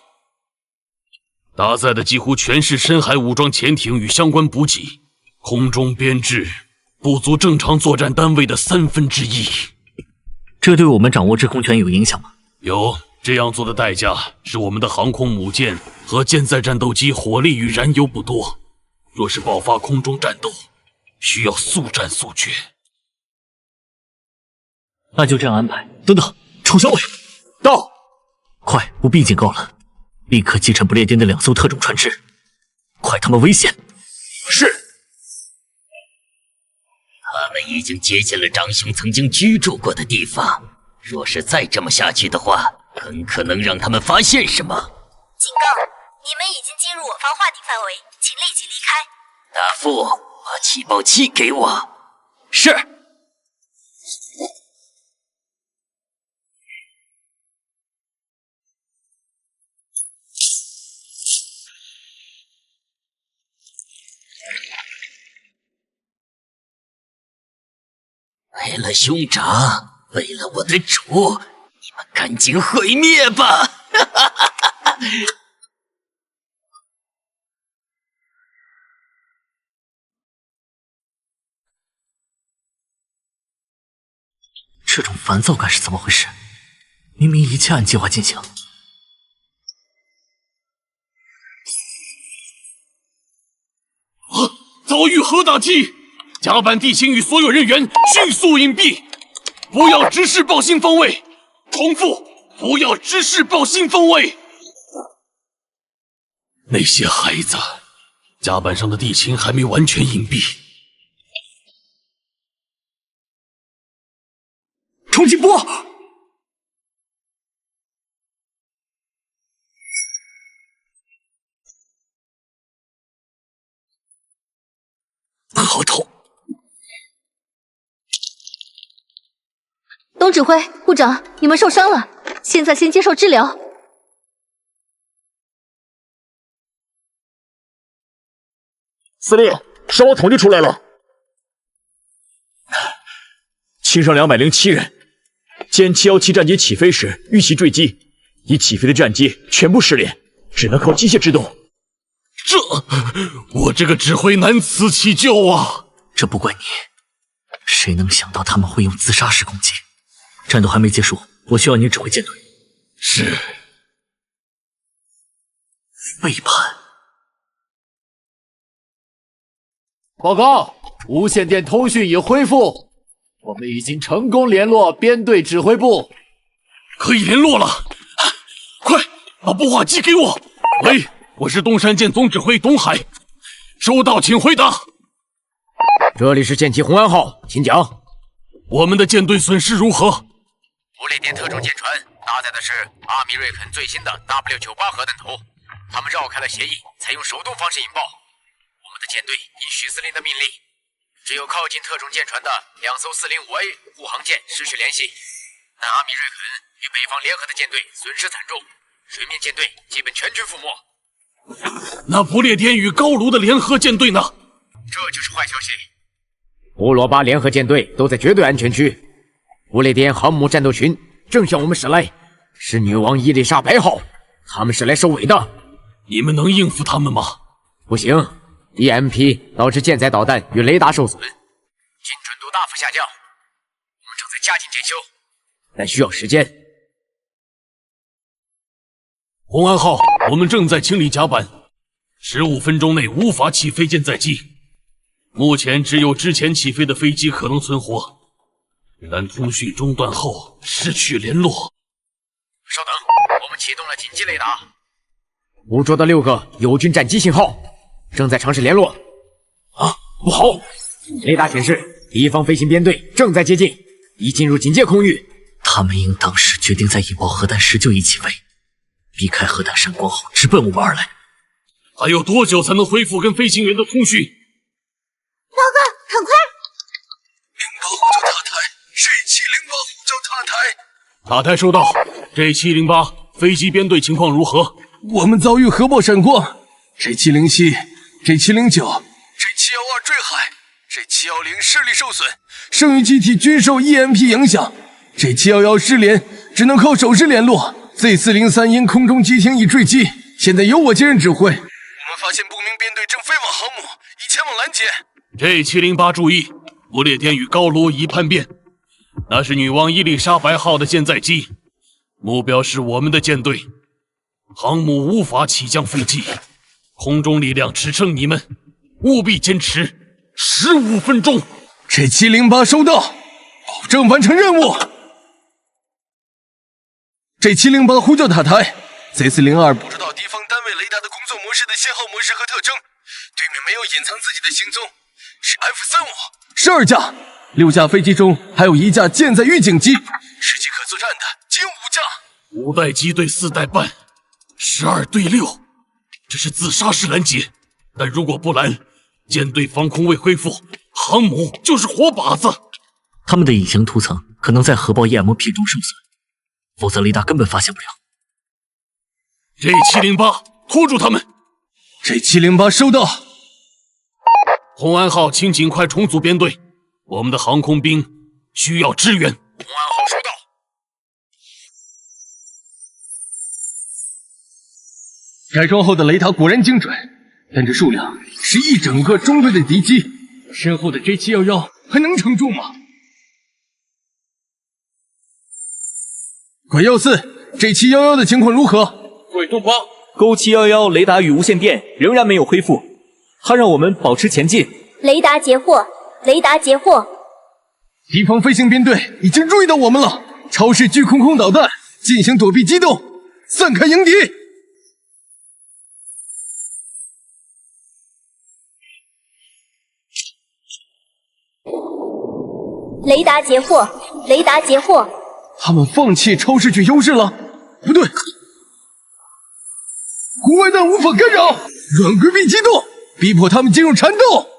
搭载的几乎全是深海武装潜艇与相关补给，空中编制不足正常作战单位的1/3。这对我们掌握制空权有影响吗？有，这样做的代价是我们的航空母舰和舰载战斗机火力与燃油不多，若是爆发空中战斗，需要速战速决。那就这样安排。等等，丑小伟，到！快，不必警告了。立刻击沉不列颠的2艘特种船只，快他妈危险！是。他们已经接近了长兄曾经居住过的地方，若是再这么下去的话，很可能让他们发现什么。警告，你们已经进入我方话题范围，请立即离开。答复，把起爆器给我。是。为了兄长，为了我的主，你们赶紧毁灭吧！这种烦躁感是怎么回事？明明一切按计划进行。遭遇核打击！甲板地勤与所有人员迅速隐蔽，不要直视报信方位。重复，不要直视报信方位。那些孩子，甲板上的地勤还没完全隐蔽。冲击波！好痛！东指挥、部长，你们受伤了，现在先接受治疗。司令，伤亡统计出来了，轻伤207人。歼717战机起飞时遇袭坠机，已起飞的战机全部失联，只能靠机械制动。我这个指挥难辞其咎啊！这不怪你，谁能想到他们会用自杀式攻击？战斗还没结束，我需要你指挥舰队。是。背叛。报告，无线电通讯已恢复，我们已经成功联络编队指挥部，可以联络了。快把步话机给我。喂，我是东山舰总指挥东海，收到，请回答。这里是舰体红安号，请讲。我们的舰队损失如何？不列颠特种舰船搭载的是阿米瑞肯最新的 W98 核弹头，他们绕开了协议，采用手动方式引爆。我们的舰队依许司令的命令，只有靠近特种舰船的2艘405A 护航舰失去联系。但阿米瑞肯与北方联合的舰队损失惨重，水面舰队基本全军覆没。那不列颠与高卢的联合舰队呢？这就是坏消息。欧罗巴联合舰队都在绝对安全区。不列颠航母战斗群正向我们驶来，是女王伊丽莎白号，他们是来收尾的。你们能应付他们吗？不行 ，EMP 导致舰载导弹与雷达受损，精准度大幅下降。我们正在加紧检修，但需要时间。红安号，我们正在清理甲板，15分钟内无法起飞舰载机。目前只有之前起飞的飞机可能存活，但通讯中断后失去联络。稍等，我们启动了紧急雷达，捕捉到6个友军战机信号，正在尝试联络。啊，不好！雷达显示敌方飞行编队正在接近，已进入警戒空域。他们应当是决定在引爆核弹时就一起飞，避开核弹闪光后直奔我们而来。还有多久才能恢复跟飞行员的通讯？报告，很快。领报呼叫塔台 ，J708呼叫塔台。塔台收到 ，J708 飞机编队情况如何？我们遭遇核爆闪光 ，J707、J709、J712坠海 ，J710视力受损，剩余机体均受 EMP 影响 ，J711失联，只能靠手势联络。Z403因空中机艇已坠机，现在由我接任指挥。我们发现不明编队正飞往航母，已前往拦截。J708注意，不列颠与高卢已叛变，那是女王伊丽莎白号的舰载机，目标是我们的舰队。航母无法起降飞机，空中力量支撑你们，务必坚持15分钟。J708收到，保证完成任务。J708呼叫塔台 ，Z402捕捉到敌方单位雷达的工作模式的信号模式和特征，对面没有隐藏自己的行踪，是 F35，12架，6架飞机中还有1架舰载预警机，实际可作战的仅5架。5代机对4代半，12对6，这是自杀式拦截。但如果不拦，舰队防空未恢复，航母就是活靶子。他们的隐形涂层可能在核爆 EMP 中受损，否则雷达根本发现不了。J708拖住他们。J708收到。红安号，请尽快重组编队，我们的航空兵需要支援。红安号收到。改装后的雷达果然精准，但这数量是一整个中队的敌机，身后的 J711还能撑住吗？鬼曜4 ，J711的情况如何？鬼洞8，勾711雷达与无线电仍然没有恢复，它让我们保持前进。雷达截获，雷达截获。敌方飞行编队已经注意到我们了，超视巨空空导弹进行躲避机动，散开迎敌。雷达截获，雷达截获。他们放弃超视距优势了？不对，国外弹无法干扰，软规避机动，逼迫他们进入缠斗。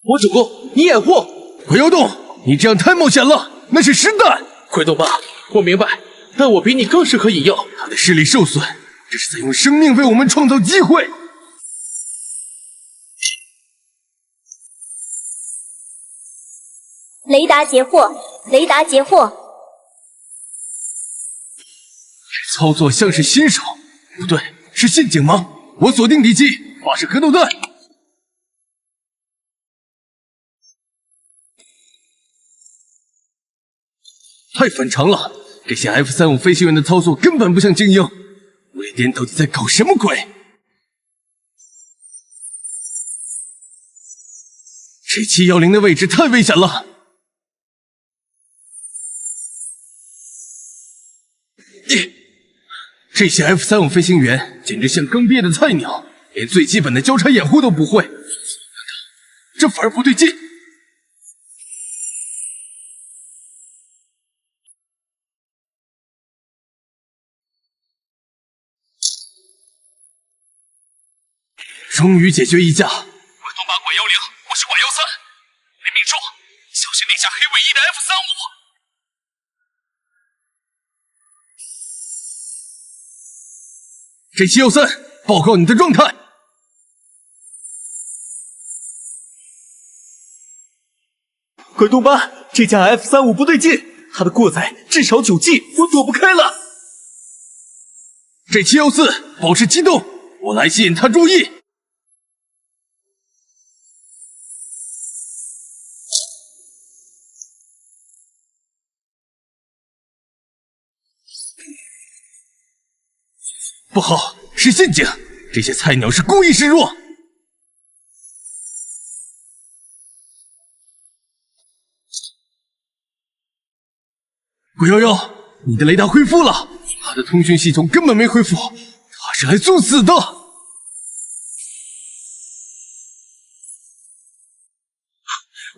我主公，你掩护！鬼妖洞，你这样太冒险了，那是实弹。鬼洞爸，我明白，但我比你更适合引诱。他的视力受损，这是在用生命为我们创造机会。雷达截获，雷达截获。这操作像是新手，不对，是陷阱吗？我锁定敌机，发射核导弹。太反常了，这些 F-35飞行员的操作根本不像精英。无列颠到底在搞什么鬼？这710的位置太危险了。这些 F-35飞行员简直像刚毕业的菜鸟，连最基本的交叉掩护都不会。这反而不对劲。终于解决一架。快动把拐10，我是拐13。林命说，小心那架黑尾翼的 F-35。这713，报告你的状态。鬼洞八，这架 F-35不对劲，它的过载至少9G，我躲不开了。这714，保持机动，我来吸引他注意。不好，是陷阱！这些菜鸟是故意示弱。鬼11，你的雷达恢复了，他的通讯系统根本没恢复，他是来送死的。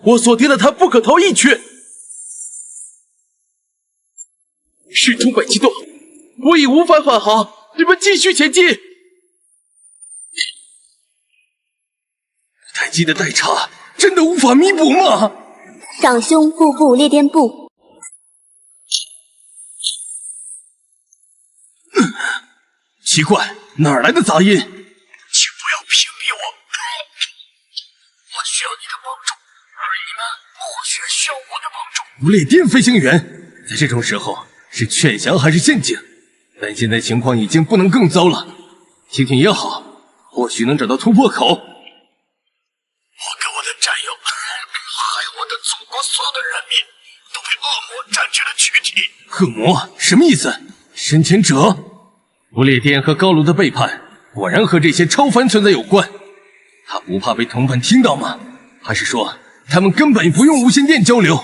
我锁定了他不可逃逸区。是中拐机动，我已无法返航。你们继续前进。待机的代差真的无法弥补吗？长兄步步列颠部。奇怪，哪儿来的杂音？请不要屏蔽我，我需要你的帮助，而你们或许需要我的帮助。不列颠飞行员，在这种时候是劝降还是陷阱？但现在情况已经不能更糟了，听听也好，或许能找到突破口。我给我的战友，还有我的祖国所有的人民，都被恶魔占据了躯体。恶魔什么意思？深潜者？不列颠和高卢的背叛，果然和这些超凡存在有关。他不怕被同伴听到吗？还是说他们根本不用无线电交流？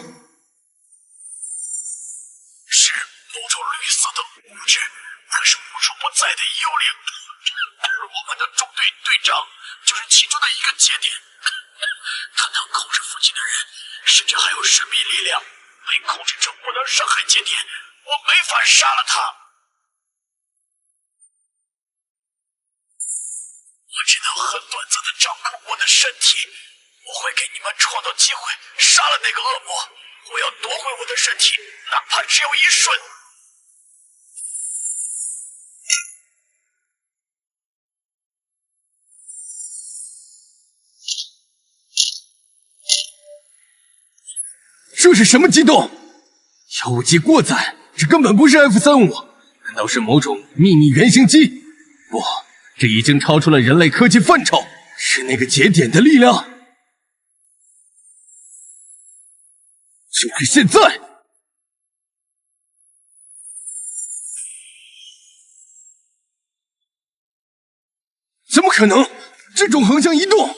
是某种绿色的物质，可是无处不在的幽灵。而我们的中队队长就是其中的一个节点，他能控制附近的人，甚至还有神秘力量。被控制者不能伤害节点，我没法杀了他。我只能很短暂的掌控我的身体，我会给你们创造机会，杀了那个恶魔。我要夺回我的身体，哪怕只有1瞬。这是什么机动？药物机过载，这根本不是 F-35，难道是某种秘密原型机？不，这已经超出了人类科技范畴，是那个节点的力量。就是现在！怎么可能？这种横向移动！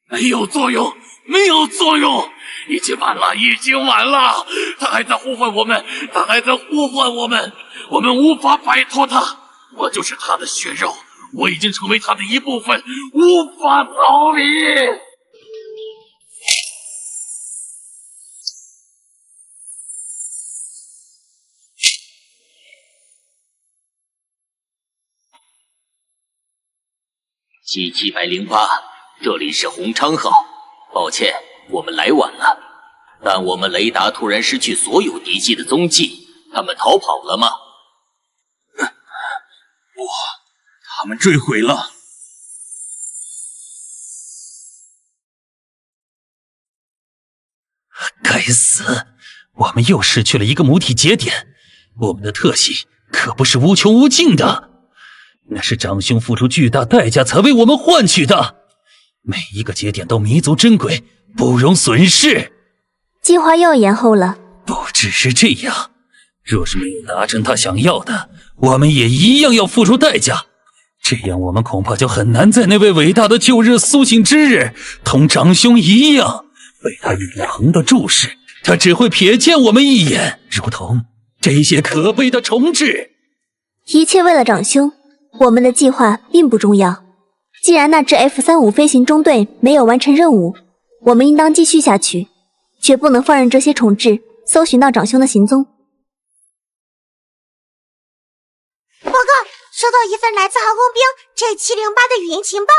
没有作用，没有作用，已经晚了，已经晚了。他还在呼唤我们，他还在呼唤我们，我们无法摆脱他。我就是他的血肉，我已经成为他的一部分，无法逃离。G708，这里是鸿昌号。抱歉，我们来晚了，但我们雷达突然失去所有敌机的踪迹，他们逃跑了吗？不，他们坠毁了。该死，我们又失去了一个母体节点。我们的特性可不是无穷无尽的，那是长兄付出巨大代价才为我们换取的。每一个节点都弥足珍贵，不容损失。计划又延后了。不只是这样，若是没有达成他想要的，我们也一样要付出代价。这样我们恐怕就很难在那位伟大的旧日苏醒之日，同长兄一样，被他永恒的注视。他只会瞥见我们一眼，如同这些可悲的重置。一切为了长兄，我们的计划并不重要。既然那支 F-35飞行中队没有完成任务，我们应当继续下去，绝不能放任这些重置搜寻到长兄的行踪。报告，收到一份来自航空兵 G708的语音情报。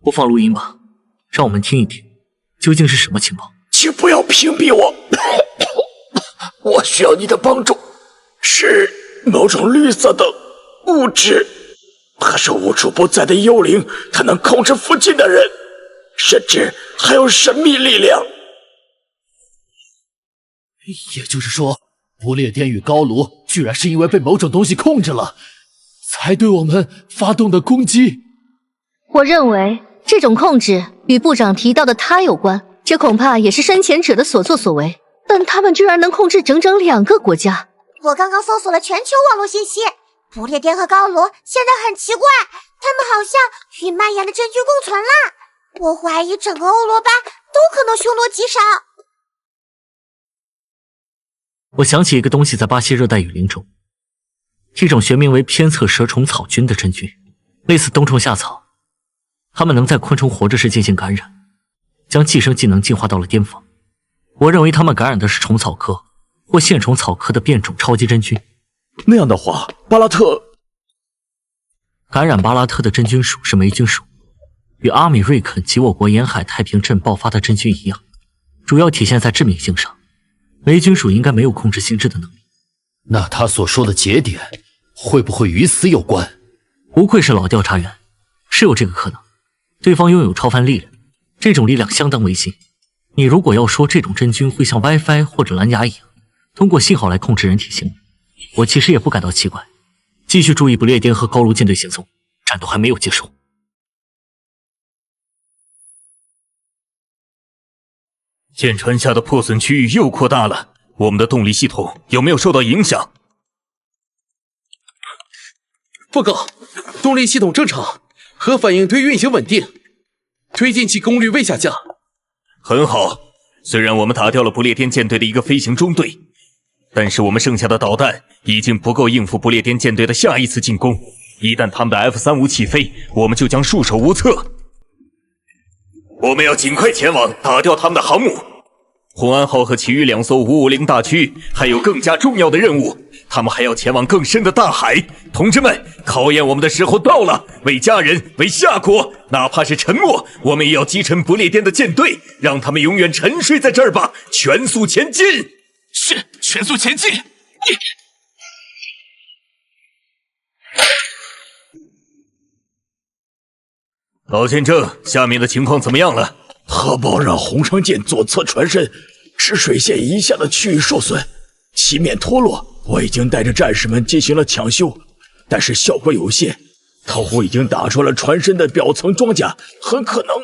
播放录音吧，让我们听一听，究竟是什么情报？请不要屏蔽我，我需要你的帮助。是某种绿色的物质，它是无处不在的幽灵，它能控制附近的人，甚至还有神秘力量。也就是说，不列颠与高卢居然是因为被某种东西控制了，才对我们发动的攻击。我认为这种控制与部长提到的他有关，这恐怕也是生前者的所作所为。但他们居然能控制整整2个国家。我刚刚搜索了全球网络信息，不列颠和高卢现在很奇怪，他们好像与蔓延的真菌共存了。我怀疑整个欧罗巴都可能凶多吉少。我想起一个东西在巴西热带雨林中，一种学名为偏侧蛇虫草菌的真菌，类似冬虫夏草，它们能在昆虫活着时进行感染，将寄生技能进化到了巅峰。我认为它们感染的是虫草科或线虫草科的变种超级真菌。那样的话，巴拉特感染巴拉特的真菌属是霉菌属，与阿米瑞肯及我国沿海太平镇爆发的真菌一样，主要体现在致命性上。霉菌属应该没有控制心智的能力。那他所说的节点会不会与此有关？不愧是老调查员，是有这个可能。对方拥有超凡力量，这种力量相当危险。你如果要说这种真菌会像 WiFi 或者蓝牙一样，通过信号来控制人体行为，我其实也不感到奇怪。继续注意不列颠和高卢舰队行踪，战斗还没有结束。舰船下的破损区域又扩大了，我们的动力系统有没有受到影响？报告，动力系统正常，核反应堆运行稳定，推进器功率未下降。很好，虽然我们打掉了不列颠舰队的一个飞行中队，但是我们剩下的导弹已经不够应付不列颠舰队的下一次进攻。一旦他们的 F-35起飞，我们就将束手无策。我们要尽快前往，打掉他们的航母。红安号和其余2艘550大驱还有更加重要的任务，他们还要前往更深的大海。同志们，考验我们的时候到了，为家人，为夏国，哪怕是沉没，我们也要击沉不列颠的舰队，让他们永远沉睡在这儿吧！全速前进！是，全速前进！老舰长，下面的情况怎么样了？特报让红长舰左侧船身赤水线以下的区域受损，漆面脱落。我已经带着战士们进行了抢修，但是效果有限。桃虎已经打穿了船身的表层装甲，很可能……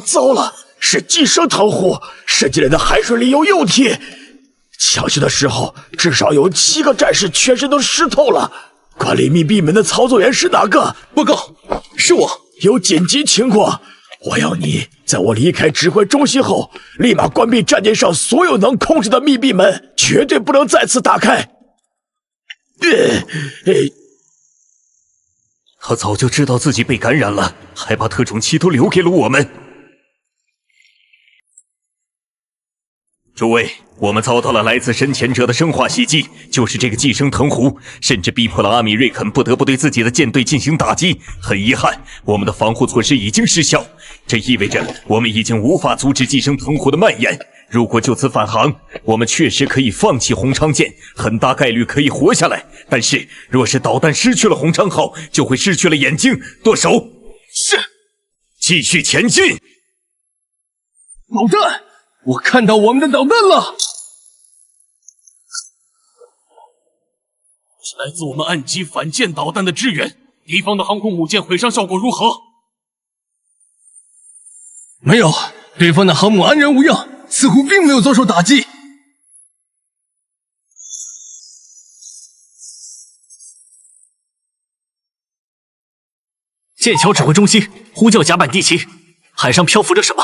糟了，是寄生桃虎，射进来的海水里有幼体。抢修的时候，至少有7个战士全身都湿透了。管理密闭门的操作员是哪个？报告，是我。有紧急情况，我要你在我离开指挥中心后，立马关闭战舰上所有能控制的密闭门，绝对不能再次打开。他早就知道自己被感染了，还把特种器都留给了我们。诸位，我们遭到了来自深潜者的生化袭击，就是这个寄生藤壶，甚至逼迫了阿米瑞肯不得不对自己的舰队进行打击。很遗憾，我们的防护措施已经失效，这意味着我们已经无法阻止寄生藤壶的蔓延。如果就此返航，我们确实可以放弃洪昌舰，很大概率可以活下来。但是，若是导弹失去了洪昌号，就会失去了眼睛。舵手，是，继续前进。导弹，我看到我们的导弹了。是来自我们岸基反舰导弹的支援，敌方的航空母舰毁伤效果如何？没有，对方的航母安然无恙，似乎并没有遭受打击。剑桥指挥中心呼叫甲板地勤，海上漂浮着什么？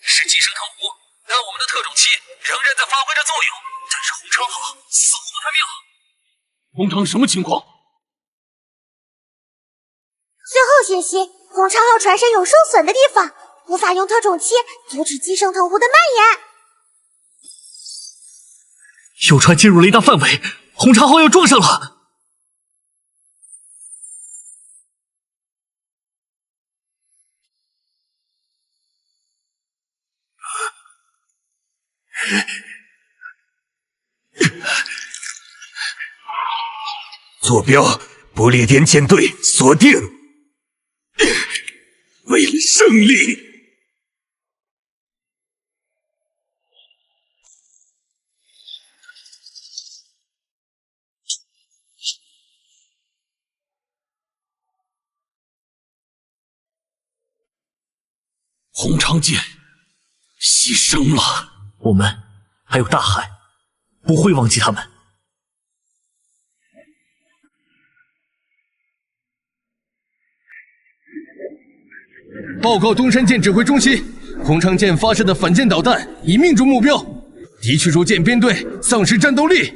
是寄生藤壶，但我们的特种器仍然在发挥着作用。但是洪昌号似乎不太妙。洪昌什么情况？最后信息，洪昌号船身有受损的地方，无法用特种器阻止寄生藤壶的蔓延。有船进入雷达范围，洪昌号要撞上了。坐标：不列颠舰队，锁定。为了胜利，洪昌舰牺牲了。我们还有大海，不会忘记他们。报告东山舰指挥中心，洪昌舰发射的反舰导弹已命中目标，敌驱逐舰编队丧失战斗力，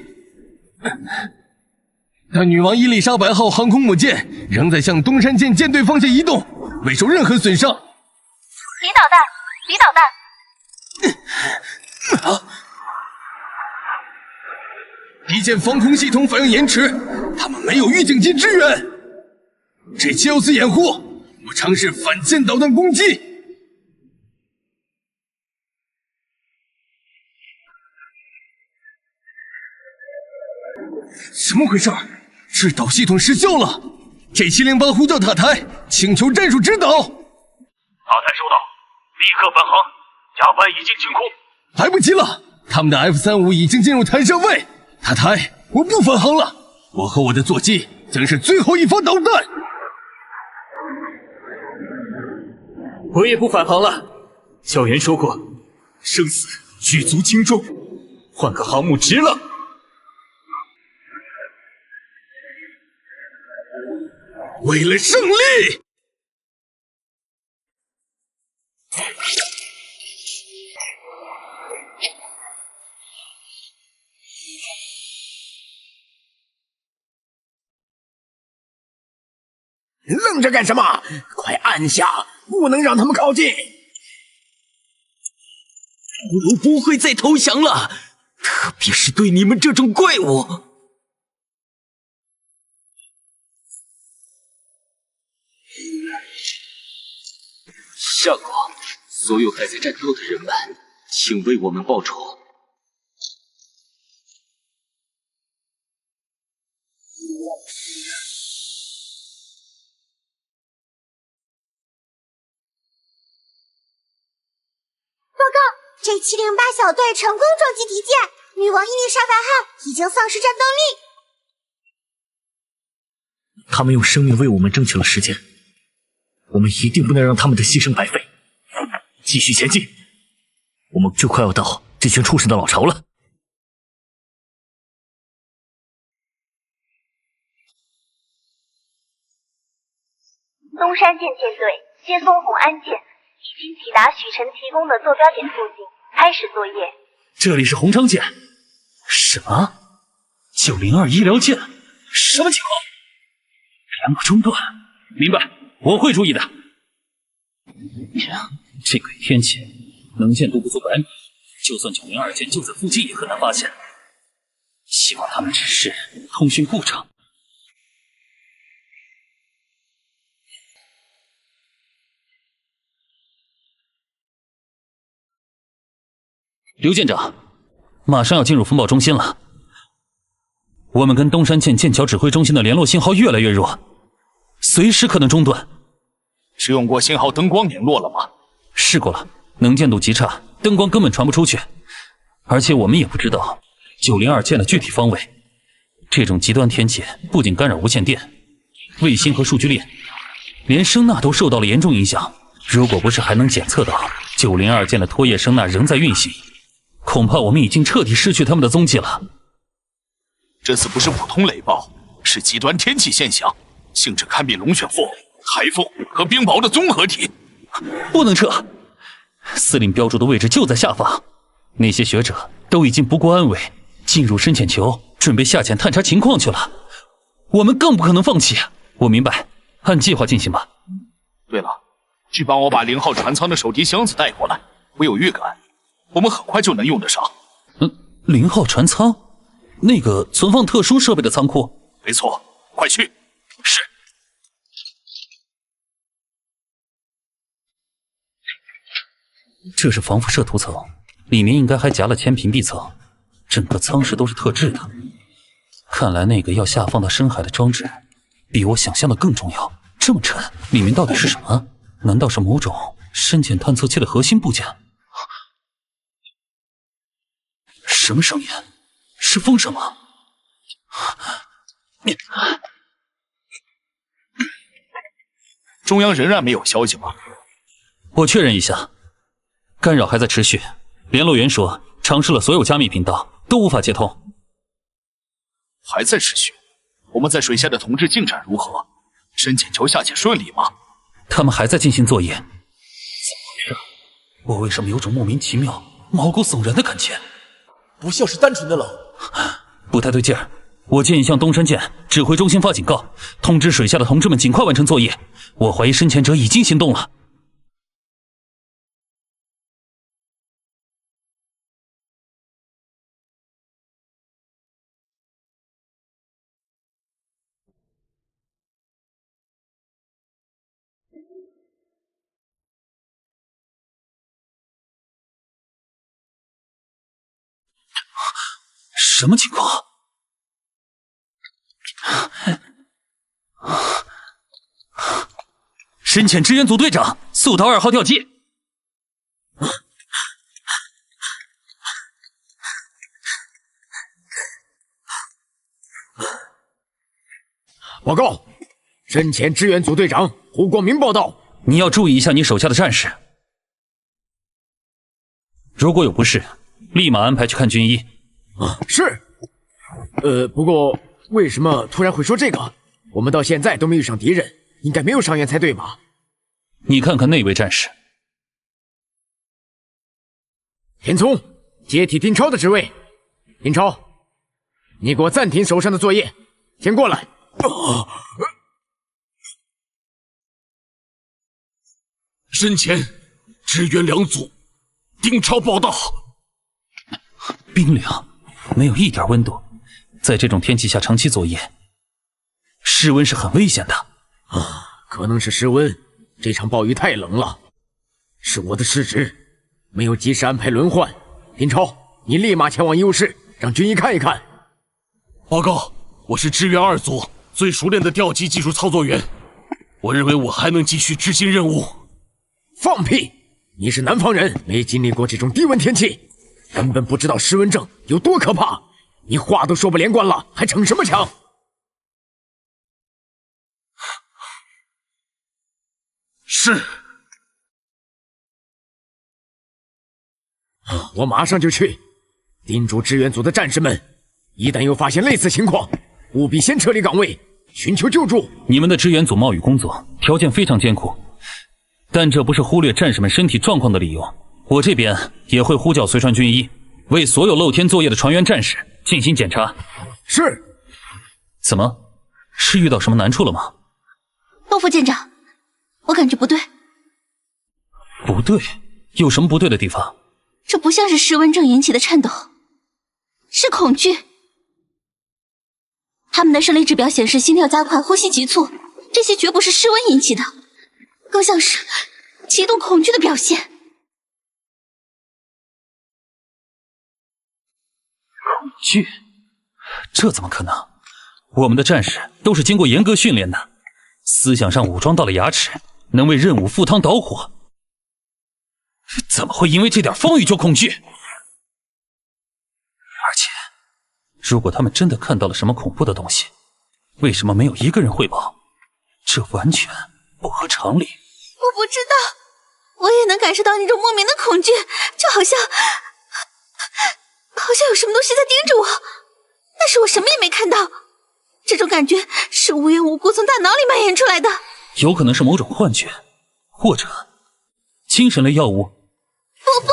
但女王伊丽莎白号航空母舰仍在向东山舰舰队方向移动，未受任何损伤。离导弹，离导弹！敌舰防空系统反应延迟，他们没有预警机支援。这7要次掩护，我尝试反舰导弹攻击。怎么回事？制导系统失效了。G708呼叫塔台，请求战术指导。塔台收到，立刻返航，甲板已经清空。来不及了，他们的 F-35已经进入台上位。塔台，我不返航了，我和我的座机将是最后一发导弹。我也不返航了。教员说过，生死举足轻重，换个航母值了。为了胜利！愣着干什么？快按下，不能让他们靠近！俘虏不会再投降了，特别是对你们这种怪物。上国，所有还在战斗的人们，请为我们报仇。报告，G708小队成功撞击敌舰，女王伊丽莎白号已经丧失战斗力。他们用生命为我们争取了时间，我们一定不能让他们的牺牲白费。继续前进，我们就快要到这群畜生的老巢了。东山舰舰队接松红安舰已经抵达许晨提供的坐标点附近，开始作业。这里是洪昌舰。什么？902医疗舰？什么情况？2个中断。明白，我会注意的。这鬼天气，能见度不足100米，就算902舰就在附近，也很难发现。希望他们只是通讯故障。刘舰长，马上要进入风暴中心了。我们跟东山舰剑桥指挥中心的联络信号越来越弱，随时可能中断。使用过信号灯光联络了吗？试过了，能见度极差，灯光根本传不出去。而且我们也不知道902舰的具体方位。这种极端天气不仅干扰无线电、卫星和数据链，连声呐都受到了严重影响。如果不是还能检测到902舰的拖曳声呐仍在运行，恐怕我们已经彻底失去他们的踪迹了。这次不是普通雷暴，是极端天气现象，性质堪比龙卷风、台风和冰雹的综合体。不能撤，司令标注的位置就在下方，那些学者都已经不顾安危，进入深潜球，准备下潜探查情况去了。我们更不可能放弃。我明白，按计划进行吧。对了，去帮我把0号船舱的手提箱子带过来，我有预感，我们很快就能用得上。0号船舱，那个存放特殊设备的仓库。没错，快去。是。这是防辐射涂层，里面应该还夹了铅屏蔽层，整个舱室都是特制的。看来那个要下放到深海的装置，比我想象的更重要。这么沉，里面到底是什么？难道是某种深潜探测器的核心部件？什么声音？是风声吗？中央仍然没有消息吗？我确认一下，干扰还在持续。联络员说，尝试了所有加密频道，都无法接通。还在持续？我们在水下的同志进展如何？深潜球下潜顺利吗？他们还在进行作业。怎么回事？我为什么有种莫名其妙、毛骨悚然的感觉？不像是单纯的冷，不太对劲儿。我建议向东山舰指挥中心发警告，通知水下的同志们尽快完成作业。我怀疑深潜者已经行动了。什么情况？深潜支援组队长，速到2号吊机。报告，深潜支援组队长胡光明报道。你要注意一下你手下的战士，如果有不适，立马安排去看军医。是。不过为什么突然会说这个？我们到现在都没遇上敌人，应该没有伤员才对吧？你看看那位战士，田聪接替丁超的职位。丁超，你给我暂停手上的作业，先过来。深潜支援2组，丁超报道。冰凉，没有一点温度，在这种天气下长期作业，室温是很危险的。可能是室温，这场暴雨太冷了，是我的失职，没有及时安排轮换。丁超，你立马前往医务室，让军医看一看。报告，我是支援2组最熟练的吊机技术操作员，我认为我还能继续执行任务。放屁！你是南方人，没经历过这种低温天气，根本不知道失温症有多可怕。你话都说不连贯了，还逞什么强？是。我马上就去。叮嘱支援组的战士们，一旦有发现类似情况，务必先撤离岗位，寻求救助。你们的支援组冒雨工作，条件非常艰苦，但这不是忽略战士们身体状况的理由。我这边也会呼叫随船军医，为所有露天作业的船员战士进行检查。是。怎么？是遇到什么难处了吗？东副舰长，我感觉不对。不对？有什么不对的地方？这不像是室温症引起的颤抖，是恐惧。他们的生理指标显示心跳加快、呼吸急促，这些绝不是室温引起的，更像是极度恐惧的表现。恐惧？这怎么可能？我们的战士都是经过严格训练的，思想上武装到了牙齿，能为任务赴汤蹈火。怎么会因为这点风雨就恐惧？而且，如果他们真的看到了什么恐怖的东西，为什么没有一个人汇报？这完全不合常理。我不知道，我也能感受到那种莫名的恐惧，就好像有什么东西在盯着我，但是我什么也没看到。这种感觉是无缘无故从大脑里蔓延出来的，有可能是某种幻觉，或者精神类药物。不，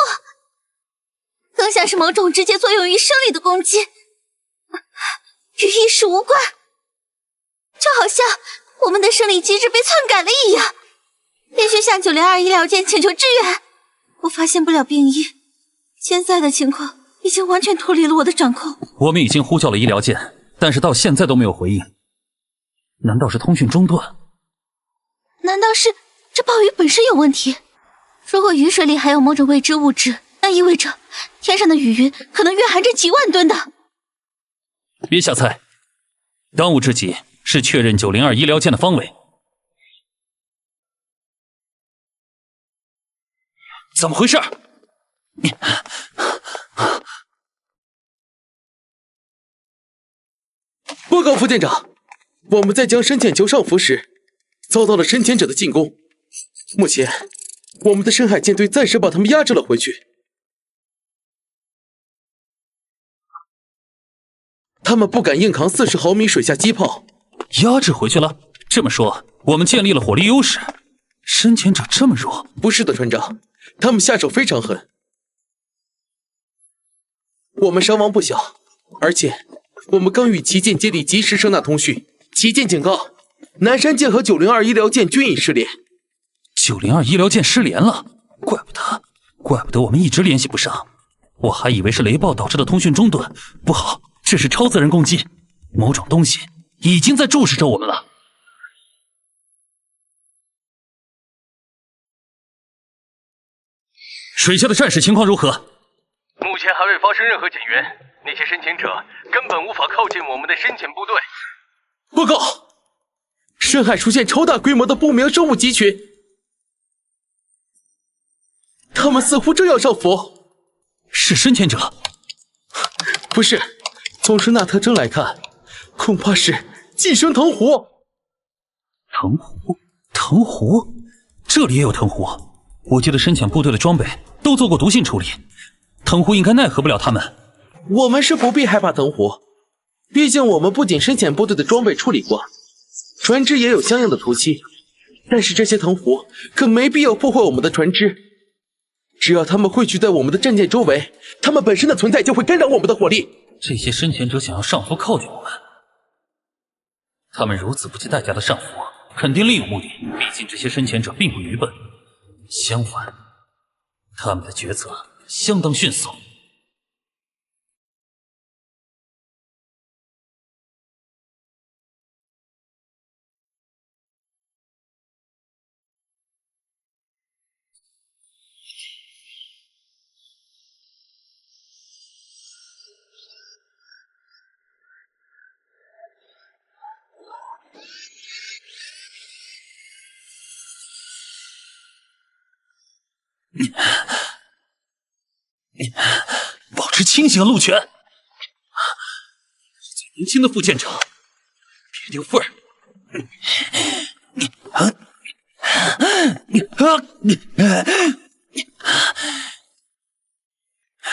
更像是某种直接作用于生理的攻击，与意识无关，就好像我们的生理机制被篡改了一样。必须向902医疗舰请求支援，我发现不了病因，现在的情况已经完全脱离了我的掌控。我们已经呼叫了医疗舰，但是到现在都没有回应。难道是通讯中断？难道是这暴雨本身有问题？如果雨水里还有某种未知物质，那意味着天上的雨云可能蕴含着几万吨的。别瞎猜，当务之急是确认902医疗舰的方位。怎么回事？报告副舰长，我们在将深潜球上浮时，遭到了深潜者的进攻。目前，我们的深海舰队暂时把他们压制了回去。他们不敢硬扛40毫米水下机炮，压制回去了。这么说，我们建立了火力优势。深潜者这么弱？不是的，船长，他们下手非常狠。我们伤亡不小，而且我们刚与旗舰建立及时声纳通讯。旗舰警告，南山舰和902医疗舰均已失联。902医疗舰失联了，怪不得我们一直联系不上。我还以为是雷暴导致的通讯中断，不好，这是超自然攻击，某种东西已经在注视着我们了。水下的战士情况如何？目前还未发生任何减员，那些深潜者根本无法靠近我们的深潜部队。报告，深海出现超大规模的不明生物集群，他们似乎正要上浮。是深潜者？不是，从声纳特征来看，恐怕是寄生藤壶。藤壶？这里也有藤壶？我记得深潜部队的装备都做过毒性处理，藤壶应该奈何不了他们。我们是不必害怕藤壶，毕竟我们不仅深潜部队的装备处理过，船只也有相应的涂漆。但是这些藤壶可没必要破坏我们的船只，只要他们汇聚在我们的战舰周围，他们本身的存在就会干扰我们的火力。这些深潜者想要上浮靠近我们，他们如此不计代价的上浮，肯定另有目的。毕竟这些深潜者并不愚笨，相反，他们的决策相当迅速。保持清醒啊，陆泉！最年轻的副舰长，别丢份儿！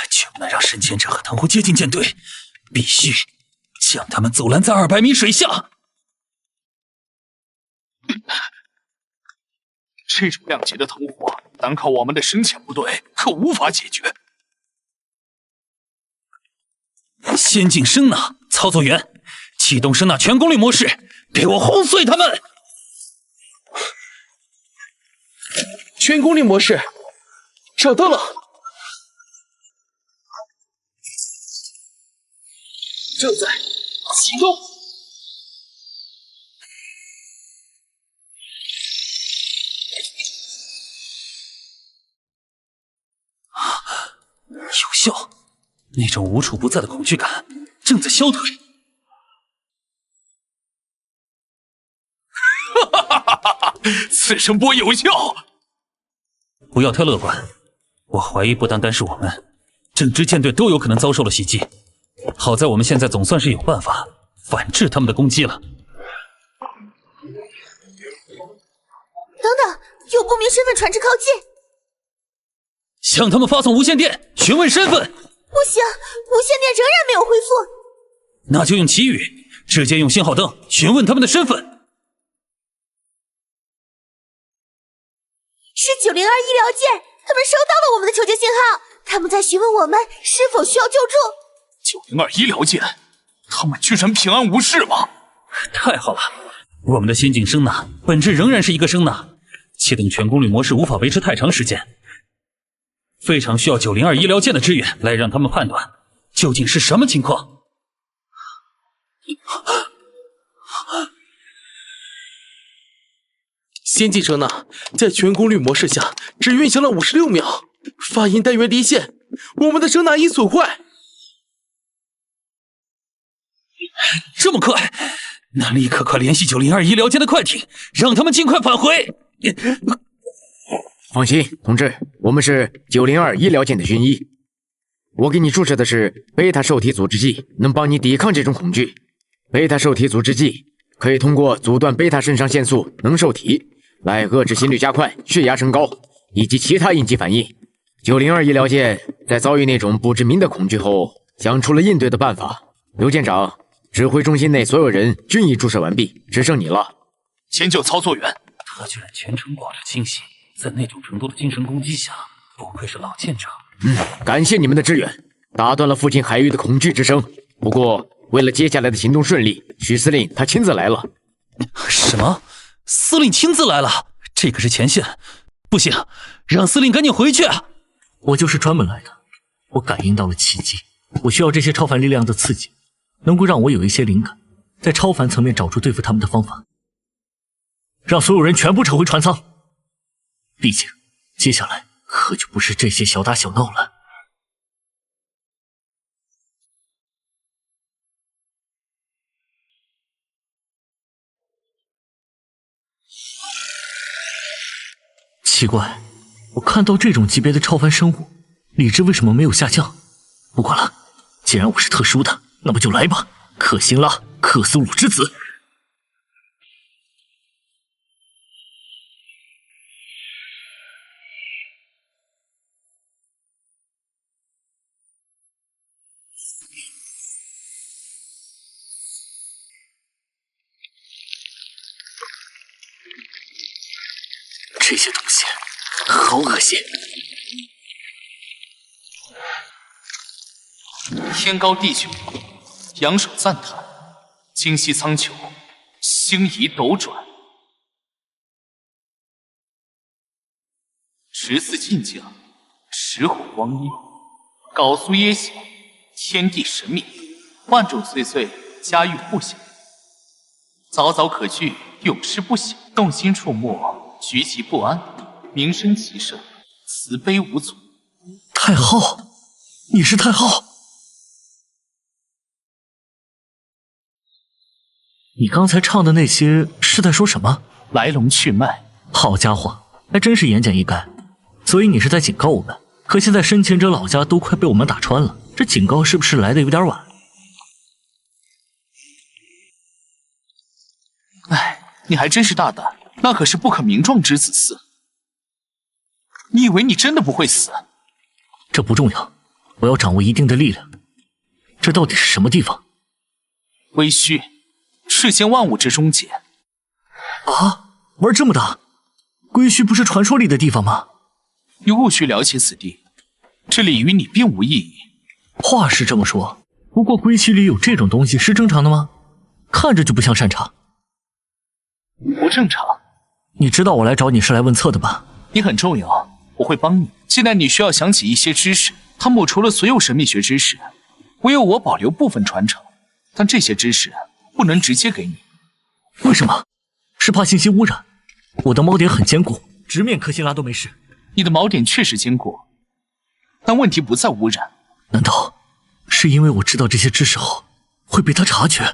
绝不能让深潜者和藤壶接近舰队，必须将他们阻拦在200米水下。这种量级的藤壶，单靠我们的深潜部队可无法解决。先进声呐，操作员，启动声呐全功率模式，给我轰碎他们！全功率模式，找到了。正在启动。有效，那种无处不在的恐惧感正在消退。哈哈哈哈哈！此声波有效。不要太乐观，我怀疑不单单是我们，整支舰队都有可能遭受了袭击。好在我们现在总算是有办法反制他们的攻击了。等等，有不明身份船只靠近。向他们发送无线电，询问身份。不行，无线电仍然没有回复。那就用奇语，直接用信号灯询问他们的身份。是902医疗舰，他们收到了我们的求救信号，他们在询问我们是否需要救助。902医疗舰，他们居然平安无事吗？太好了，我们的先进声呐本质仍然是一个声呐，启动全功率模式无法维持太长时间。非常需要902医疗舰的支援，来让他们判断究竟是什么情况。先进声呐在全功率模式下只运行了56秒，发音单元离线，我们的声呐已损坏。这么快？那立刻快联系902医疗舰的快艇，让他们尽快返回。放心，同志，我们是902医疗舰的军医。我给你注射的是贝塔受体阻滞剂，能帮你抵抗这种恐惧。贝塔受体阻滞剂可以通过阻断贝塔肾上腺素能受体，来遏制心率加快、血压升高以及其他应激反应。902医疗舰在遭遇那种不知名的恐惧后，想出了应对的办法。刘舰长，指挥中心内所有人均已注射完毕，只剩你了。先救操作员。他居然全程保持清醒，在那种程度的精神攻击下，不愧是老舰长。感谢你们的支援，打断了附近海域的恐惧之声。不过，为了接下来的行动顺利，许司令他亲自来了。什么？司令亲自来了？这可是前线，不行，让司令赶紧回去啊！我就是专门来的。我感应到了奇迹，我需要这些超凡力量的刺激，能够让我有一些灵感，在超凡层面找出对付他们的方法。让所有人全部撤回船舱。毕竟，接下来可就不是这些小打小闹了。奇怪，我看到这种级别的超凡生物，理智为什么没有下降？不管了，既然我是特殊的，那么就来吧，克辛拉，克苏鲁之子。这些东西好恶心。天高地久，仰首赞叹，今夕苍穹，星移斗转。十四晋江，石虎光阴，缟素耶晓，天地神明，万种岁岁，家喻户晓。早早可惧，永世不朽，动心触目，局其不安，名声极盛，慈悲无阻。太后，你是太后？你刚才唱的那些是在说什么？来龙去脉。好家伙，还真是言简意赅。所以你是在警告我们？可现在深潜者老家都快被我们打穿了，这警告是不是来的有点晚？哎，你还真是大胆，那可是不可名状之子嗣。你以为你真的不会死？这不重要，我要掌握一定的力量。这到底是什么地方？归墟，世间万物之终结。啊，玩这么大？归墟不是传说里的地方吗？你务须了解此地，这里与你并无意义。话是这么说，不过归墟里有这种东西是正常的吗？看着就不像擅长。不正常。你知道我来找你是来问策的吧？你很重要，我会帮你。既然你需要想起一些知识，它抹除了所有神秘学知识，唯有我保留部分传承。但这些知识不能直接给你。为什么？是怕信息污染？我的锚点很坚固，直面科西拉都没事。你的锚点确实坚固，但问题不在污染。难道是因为我知道这些知识后会被他察觉，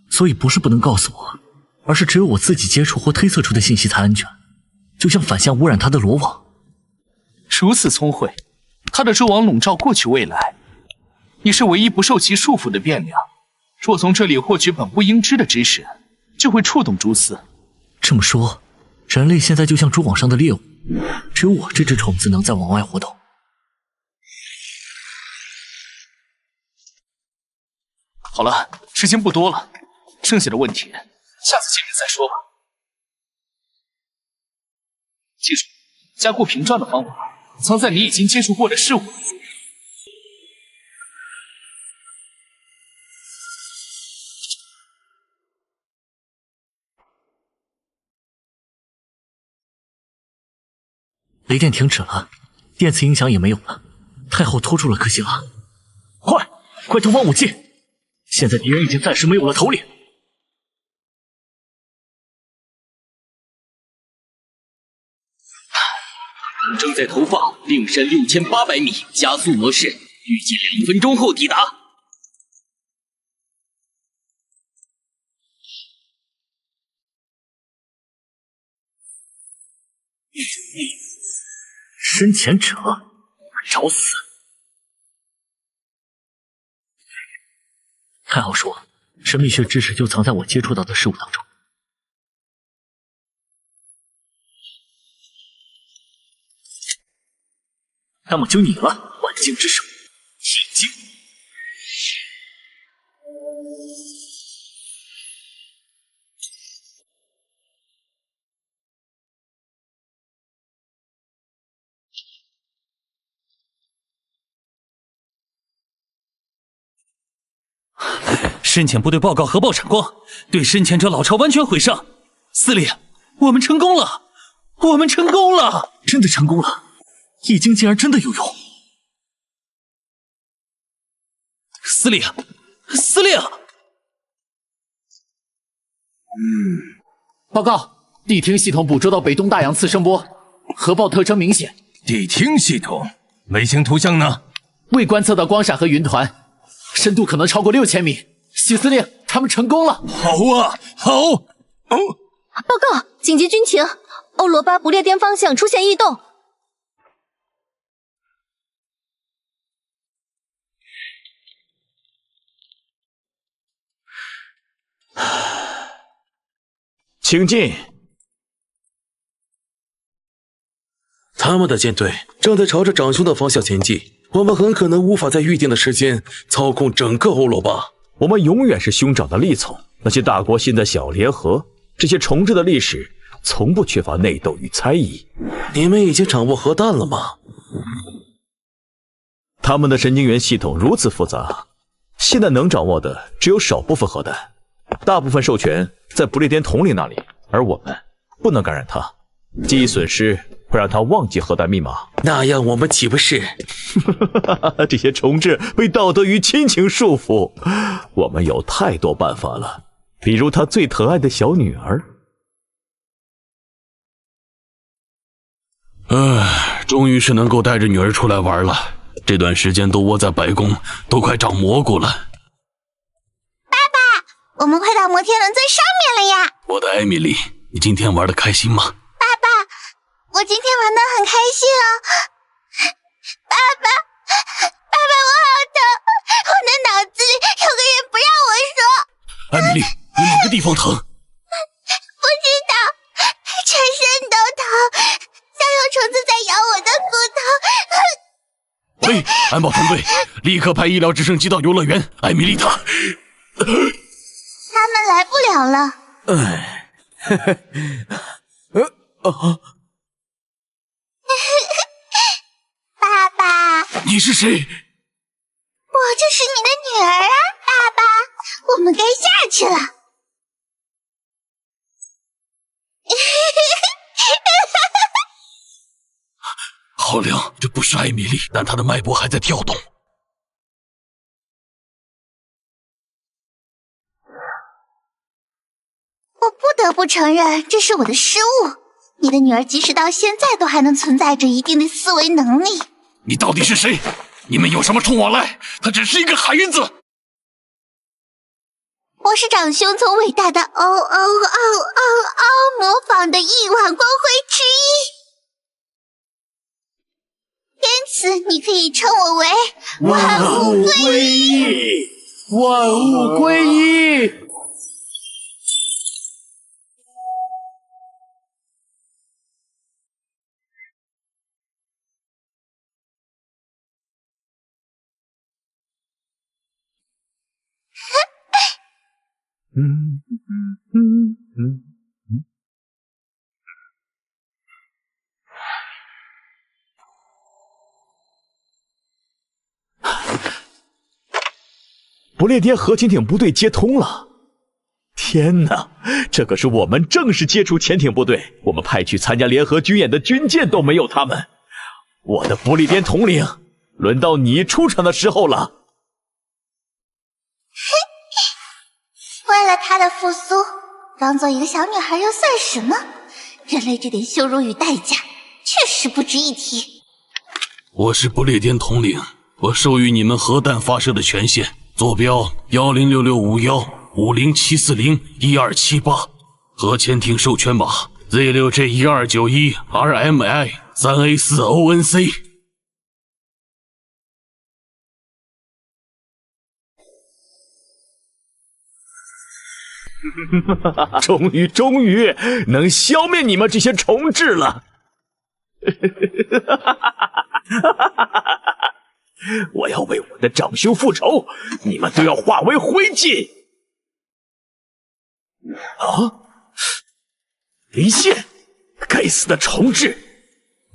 所以不是不能告诉我，而是只有我自己接触或推测出的信息才安全，就像反向污染他的罗网。如此聪慧，他的蛛网笼罩过去未来，你是唯一不受其束缚的变量。若从这里获取本不应知的知识，就会触动蛛丝。这么说，人类现在就像蛛网上的猎物，只有我这只虫子能在网外活动。好了，时间不多了，剩下的问题下次见面再说吧。记住，加固屏障的方法藏在你已经接触过的事物里。雷电停止了，电磁影响也没有了，太后拖住了科西拉。快投放武器！现在敌人已经暂时没有了头领。正在投放，令山6800米加速模式，预计2分钟后抵达。深潜者，找死！太后说，神秘学知识就藏在我接触到的事物当中。那么就你了，万境之首，铁镜。深潜部队报告核爆闪光，对深潜者老巢完全毁伤。司令，我们成功了！我们成功了！真的成功了！易经竟然真的有用！司令，司令！报告，地听系统捕捉到北东大洋次声波，核爆特征明显。地听系统，卫星图像呢？未观测到光闪和云团，深度可能超过6000米。许司令，他们成功了！好啊，好！报告，紧急军情，欧罗巴不列颠方向出现异动。请进。他们的舰队正在朝着长兄的方向前进，我们很可能无法在预定的时间操控整个欧罗巴。我们永远是兄长的利从。那些大国现在小联合，这些重置的历史从不缺乏内斗与猜疑。你们已经掌握核弹了吗？他们的神经元系统如此复杂，现在能掌握的只有少部分核弹，大部分授权在不列颠统领那里，而我们不能感染他。记忆损失会让他忘记核弹密码，那样我们岂不是？这些重置被道德与亲情束缚，我们有太多办法了，比如他最疼爱的小女儿。终于是能够带着女儿出来玩了。这段时间都窝在白宫，都快长蘑菇了。爸爸，我们快到摩天轮最上面了呀！我的艾米丽，你今天玩得开心吗？爸爸，我今天玩得很开心哦。爸爸，我好疼，我的脑子里有个人不让我说。艾米丽，你哪个地方疼？不知道，全身都疼，像有虫子在咬我的骨头。喂，安保团队，立刻派医疗直升机到游乐园。艾米丽她们来不了了。爸爸，你是谁？我就是你的女儿啊，爸爸，我们该下去了。好亮，这不是艾米丽，但她的脉搏还在跳动。得不承认，这是我的失误。你的女儿即使到现在都还能存在着一定的思维能力。你到底是谁？你们有什么冲我来？她只是一个孩子。我是长兄从伟大的模仿的亿万光辉之一，因此你可以称我为万物归一。万物归一。不列颠核潜艇部队接通了！天哪，这可是我们正式接触潜艇部队，我们派去参加联合军演的军舰都没有他们。我的不列颠统领，轮到你出场的时候了。为了他的复苏，当做一个小女孩又算什么？人类这点羞辱与代价，确实不值一提。我是不列颠统领，我授予你们核弹发射的权限。坐标1066515074012778，核潜艇授权码 Z6J1291RMI3A4ONC。终于能消灭你们这些虫豸了！我要为我的长兄复仇，你们都要化为灰烬！啊！离线！该死的虫豸！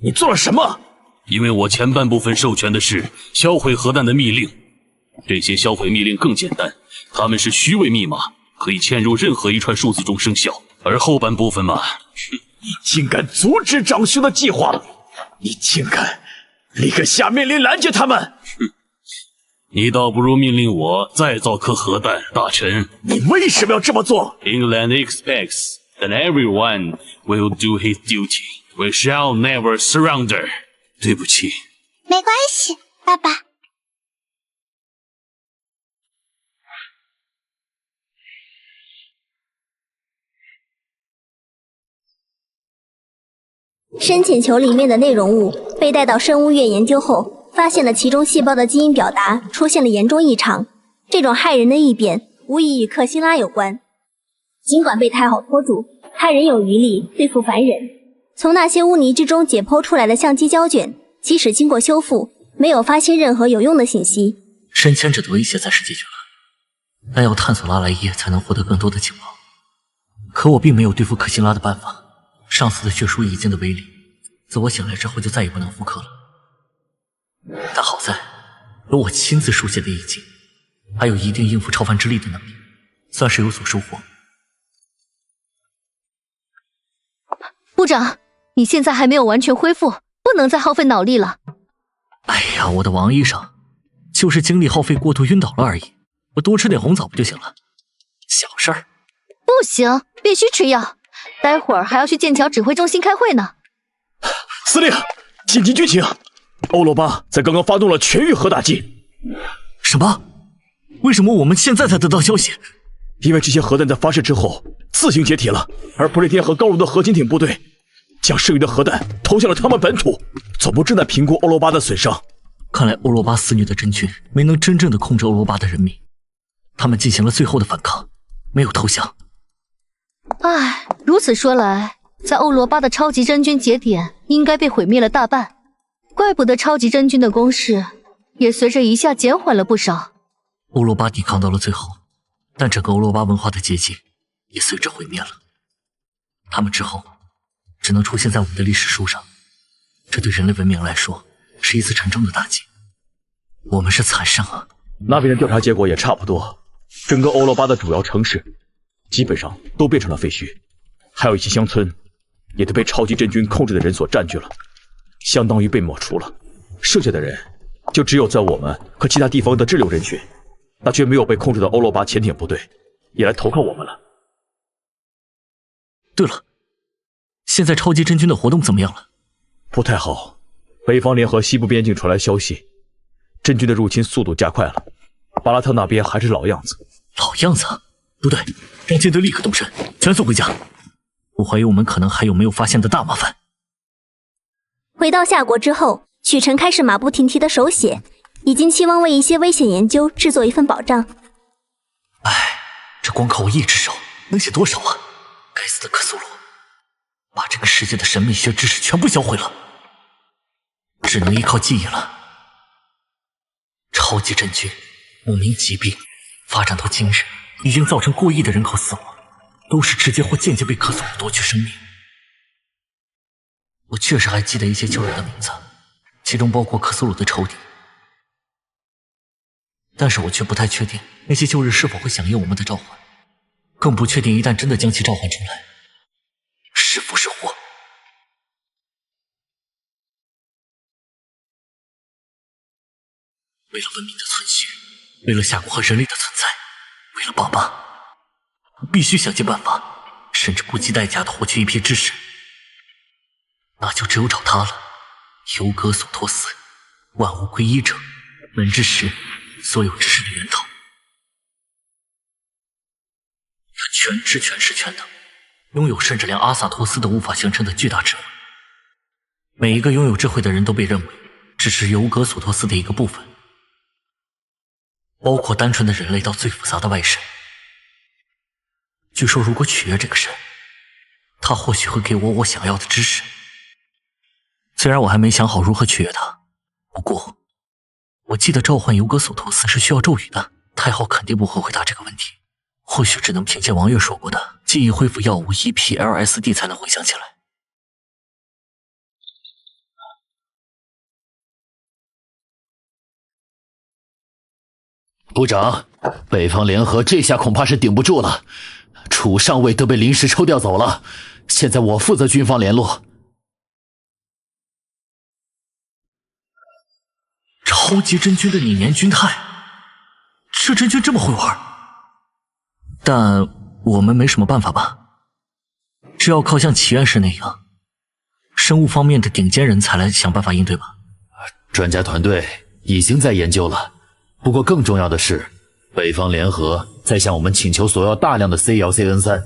你做了什么？因为我前半部分授权的是销毁核弹的密令，这些销毁密令更简单，它们是虚伪密码，可以嵌入任何一串数字中生效。而后半部分嘛，你竟敢阻止长兄的计划！你竟敢！立刻下命令拦截他们！你倒不如命令我再造颗核弹，大臣。你为什么要这么做 ？England expects that everyone will do his duty. We shall never surrender. 对不起。没关系，爸爸。深潜球里面的内容物被带到生物院研究后，发现了其中细胞的基因表达出现了严重异常。这种骇人的异变无疑与克辛拉有关。尽管被太后拖住，他仍有余力对付凡人。从那些污泥之中解剖出来的相机胶卷，即使经过修复，没有发现任何有用的信息。深潜者的威胁暂时解决了，但要探索拉莱耶才能获得更多的情报。可我并没有对付克辛拉的办法。上次的血书已经的威力，自我醒来之后就再也不能复刻了。但好在有我亲自书写的易经，还有一定应付超凡之力的能力，算是有所收获。部长，你现在还没有完全恢复，不能再耗费脑力了。哎呀，我的王医生，就是精力耗费过度晕倒了而已，我多吃点红枣不就行了？小事儿。不行，必须吃药。待会儿还要去剑桥指挥中心开会呢。司令，紧急军情！欧罗巴在刚刚发动了全域核打击。什么？为什么我们现在才得到消息？因为这些核弹在发射之后自行解体了，而不列颠和高卢的核潜艇部队将剩余的核弹投向了他们本土。总部正在评估欧罗巴的损伤。看来欧罗巴肆虐的真菌没能真正的控制欧罗巴的人民，他们进行了最后的反抗，没有投降。唉，如此说来，在欧罗巴的超级真菌节点应该被毁灭了大半，怪不得超级真菌的攻势也随着一下减缓了不少。欧罗巴抵抗到了最后，但整个欧罗巴文化的结晶也随之毁灭了。他们之后只能出现在我们的历史书上，这对人类文明来说是一次沉重的打击。我们是惨胜啊！那边的调查结果也差不多，整个欧罗巴的主要城市基本上都变成了废墟，还有一些乡村也都被超级真菌控制的人所占据了，相当于被抹除了。剩下的人就只有在我们和其他地方的滞留人群，那却没有被控制的欧罗巴潜艇部队也来投靠我们了。对了，现在超级真菌的活动怎么样了？不太好，北方联合西部边境传来消息，真菌的入侵速度加快了。巴拉特那边还是老样子。老样子？不对，让舰队立刻动身，全速回家。我怀疑我们可能还有没有发现的大麻烦。回到夏国之后，许晨开始马不停蹄的手写，已经期望为一些危险研究制作一份保障。这光靠我一只手能写多少啊！该死的克苏鲁，把这个世界的神秘学知识全部销毁了，只能依靠记忆了。超级真菌、莫名疾病发展到今日，已经造成过亿的人口死亡，都是直接或间接被克苏鲁夺去生命。我确实还记得一些旧人的名字，其中包括克苏鲁的仇敌，但是我却不太确定那些旧人是否会响应我们的召唤，更不确定一旦真的将其召唤出来，是福是祸。为了文明的存续，为了夏国和人类的存在，为了爸爸，我必须想尽办法，甚至不计代价的获取一批知识。那就只有找他了，尤格索托斯，万物归一者，门之石，所有知识的源头。他全知全识全能，拥有甚至连阿萨托斯都无法形成的巨大智慧。每一个拥有智慧的人都被认为只是尤格索托斯的一个部分，包括单纯的人类到最复杂的外神。据说如果取悦这个神，他或许会给我想要的知识。虽然我还没想好如何取悦他，不过我记得召唤尤格索托斯是需要咒语的，太后肯定不会回答这个问题，或许只能凭借王月说过的记忆恢复药物 EPLSD 才能回想起来。部长，北方联合这下恐怕是顶不住了，楚上尉都被临时抽调走了，现在我负责军方联络。超级真菌的拟年菌态，这真菌这么会玩，但我们没什么办法吧？只要靠像祈愿师那样生物方面的顶尖人才来想办法应对吧。专家团队已经在研究了，不过更重要的是，北方联合在向我们请求索要大量的 CLCN3，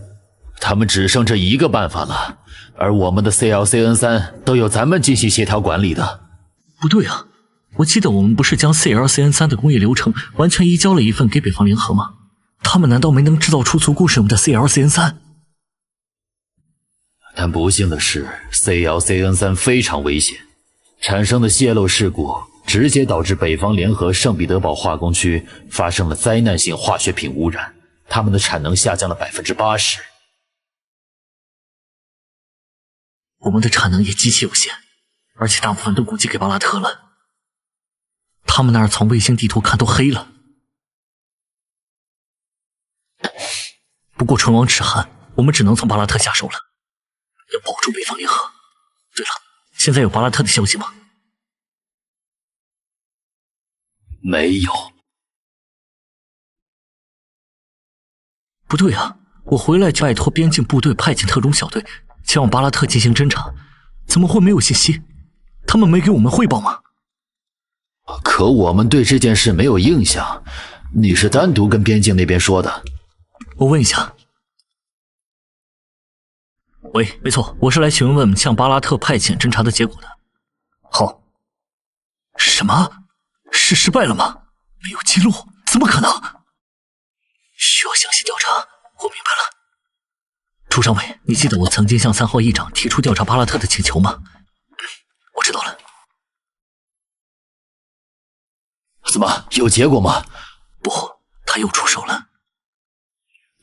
他们只剩这一个办法了，而我们的 CLCN3 都由咱们进行协调管理的。不对啊，我记得我们不是将 CLCN3 的工业流程完全移交了一份给北方联合吗？他们难道没能制造出足够使用的 CLCN3？ 但不幸的是 CLCN3 非常危险，产生的泄漏事故直接导致北方联合圣彼得堡化工区发生了灾难性化学品污染，他们的产能下降了 80%。 我们的产能也极其有限，而且大部分都估计给巴拉特了，他们那儿从卫星地图看都黑了。不过唇亡齿寒，我们只能从巴拉特下手了，要保住北方联合。对了，现在有巴拉特的消息吗？没有。不对啊，我回来就拜托边境部队派遣特种小队前往巴拉特进行侦查，怎么会没有信息？他们没给我们汇报吗？可我们对这件事没有印象，你是单独跟边境那边说的？我问一下。喂，没错，我是来询问向巴拉特派遣侦查的结果的。好。什么？是失败了吗？没有记录？怎么可能？需要详细调查。我明白了。楚上尉，你记得我曾经向3号议长提出调查巴拉特的请求吗？我知道了。怎么，有结果吗？不，他又出手了。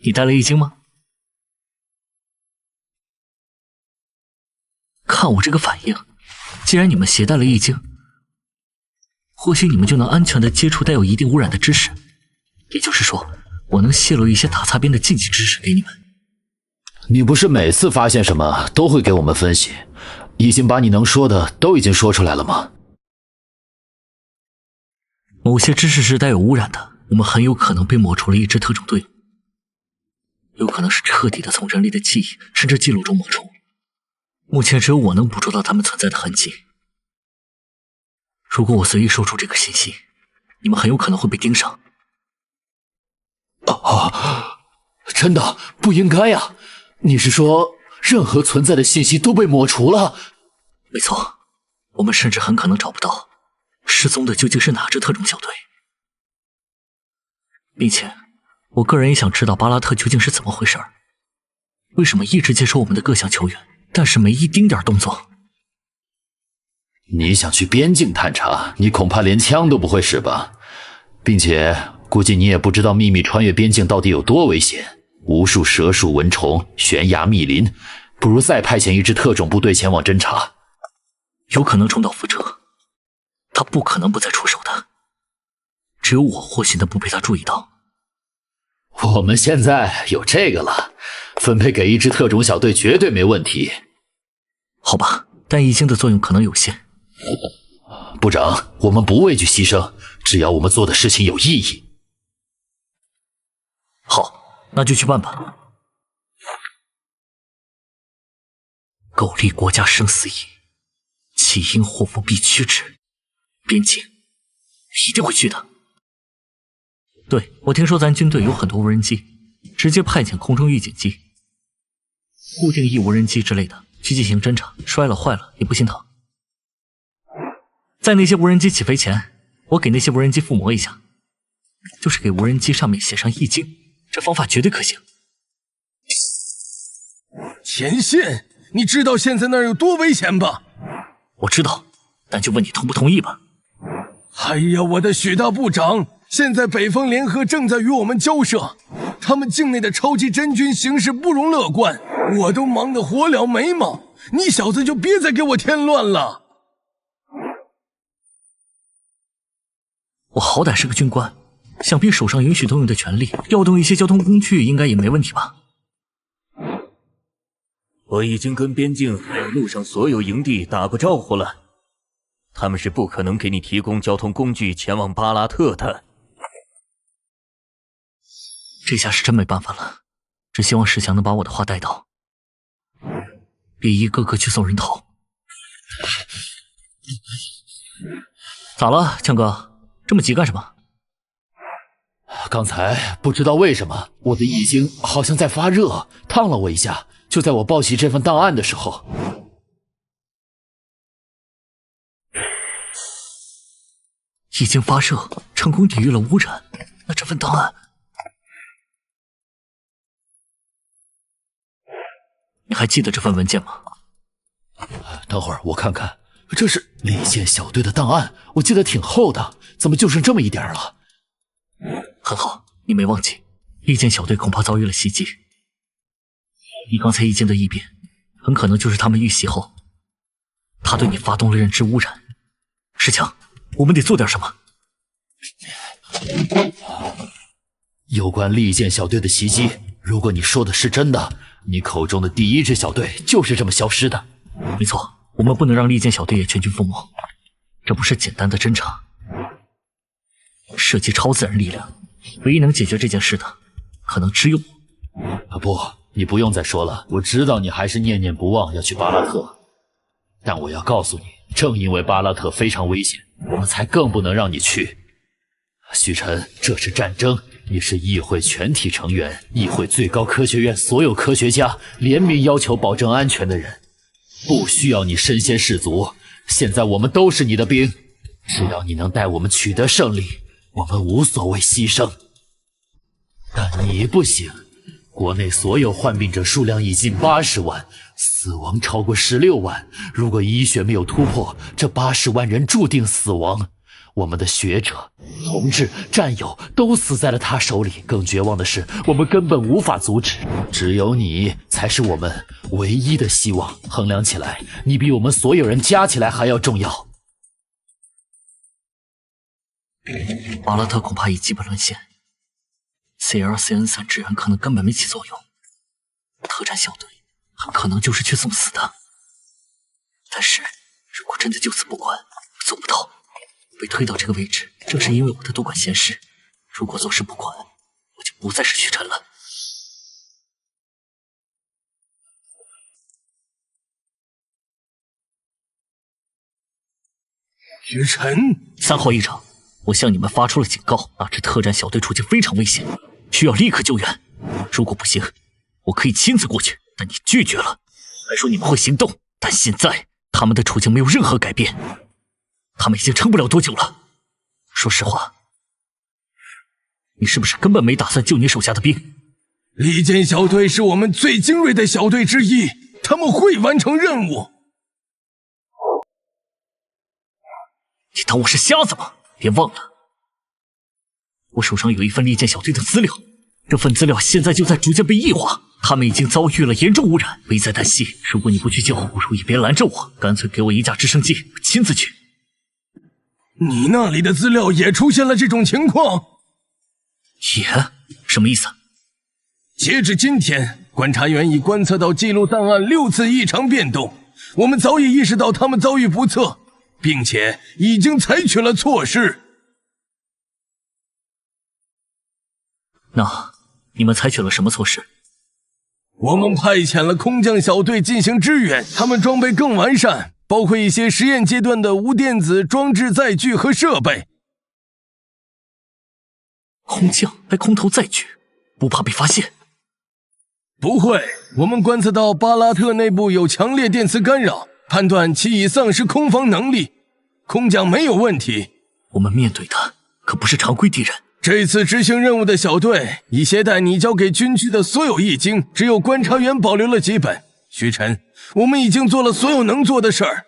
你带了易经吗？看我这个反应，既然你们携带了易经，或许你们就能安全地接触带有一定污染的知识，也就是说，我能泄露一些打擦边的禁忌知识给你们。你不是每次发现什么都会给我们分析，已经把你能说的都已经说出来了吗？某些知识是带有污染的，我们很有可能被抹除了一支特种队。有可能是彻底的从人类的记忆甚至记录中抹除。目前只有我能捕捉到他们存在的痕迹。如果我随意说出这个信息，你们很有可能会被盯上。真的不应该呀！你是说任何存在的信息都被抹除了？没错，我们甚至很可能找不到失踪的究竟是哪支特种小队。并且，我个人也想知道巴拉特究竟是怎么回事，为什么一直接收我们的各项球员，但是没一丁点动作？你想去边境探查，你恐怕连枪都不会使吧？并且估计你也不知道秘密穿越边境到底有多危险，无数蛇鼠蚊虫，悬崖密林，不如再派遣一支特种部队前往侦查。有可能重蹈覆辙，他不可能不再出手的。只有我或许能不被他注意到。我们现在有这个了，分配给一支特种小队绝对没问题。好吧，但易经的作用可能有限。部长，我们不畏惧牺牲，只要我们做的事情有意义。好，那就去办吧。苟利国家生死以，岂因祸福避趋之。边境一定会去的。对，我听说咱军队有很多无人机，直接派遣空中预警机、固定翼无人机之类的去进行侦察，摔了坏了也不心疼。在那些无人机起飞前，我给那些无人机附魔一下，就是给无人机上面写上易经，这方法绝对可行。前线，你知道现在那儿有多危险吧？我知道，但就问你同不同意吧。哎呀，我的许大部长，现在北方联合正在与我们交涉，他们境内的超级真菌形势不容乐观，我都忙得火燎眉毛，你小子就别再给我添乱了。我好歹是个军官，想必手上允许动用的权力，调动一些交通工具应该也没问题吧？我已经跟边境还有路上所有营地打过招呼了，他们是不可能给你提供交通工具前往巴拉特的。这下是真没办法了，只希望石强能把我的话带到，别一个个去送人头。咋了，强哥？这么急干什么？刚才不知道为什么我的易经好像在发热，烫了我一下，就在我抱起这份档案的时候。易经发射，成功抵御了污染，那这份档案……你还记得这份文件吗？等会儿我看看，这是利剑小队的档案，我记得挺厚的，怎么就剩这么一点了？很好，你没忘记，利剑小队恐怕遭遇了袭击。你刚才易经的异变，很可能就是他们遇袭后，他对你发动了认知污染。石强，我们得做点什么。有关利剑小队的袭击，如果你说的是真的，你口中的第一支小队就是这么消失的。没错，我们不能让利剑小队也全军覆没，这不是简单的侦查，涉及超自然力量，唯一能解决这件事的，可能只有我。不，你不用再说了，我知道你还是念念不忘要去巴拉特，但我要告诉你，正因为巴拉特非常危险，我们才更不能让你去。许晨，这是战争，你是议会全体成员，议会最高科学院所有科学家联名要求保证安全的人，不需要你身先士卒，现在我们都是你的兵，只要你能带我们取得胜利，我们无所谓牺牲。但你不行，国内所有患病者数量已近80万，死亡超过16万，如果医学没有突破，这80万人注定死亡。我们的学者、同志、战友都死在了他手里，更绝望的是，我们根本无法阻止，只有你才是我们唯一的希望。衡量起来，你比我们所有人加起来还要重要。巴拉特恐怕已基本沦陷，CLCN3 支援可能根本没起作用，特战小队很可能就是去送死的。但是如果真的就此不管，我做不到。被推到这个位置，正是因为我的多管闲事。如果坐视不管，我就不再是许晨了。徐晨，3号议长，我向你们发出了警告，那支特战小队处境非常危险，需要立刻救援。如果不行，我可以亲自过去，但你拒绝了。还说你们会行动，但现在他们的处境没有任何改变，他们已经撑不了多久了。说实话，你是不是根本没打算救你手下的兵？利剑小队是我们最精锐的小队之一，他们会完成任务。你当我是瞎子吗？别忘了，我手上有一份利剑小队的资料，这份资料现在就在逐渐被异化，他们已经遭遇了严重污染，危在旦夕。如果你不去救，不如也别拦着我，干脆给我1架直升机，我亲自去。你那里的资料也出现了这种情况？也？什么意思？截至今天，观察员已观测到记录档案6次异常变动，我们早已意识到他们遭遇不测，并且已经采取了措施。那你们采取了什么措施？我们派遣了空降小队进行支援，他们装备更完善，包括一些实验阶段的无电子装置载具和设备。空降还空投载具，不怕被发现？不会，我们观测到巴拉特内部有强烈电磁干扰，判断其已丧失空防能力，空降没有问题。我们面对的可不是常规敌人。这次执行任务的小队已携带你交给军区的所有易经，只有观察员保留了几本。徐晨，我们已经做了所有能做的事儿。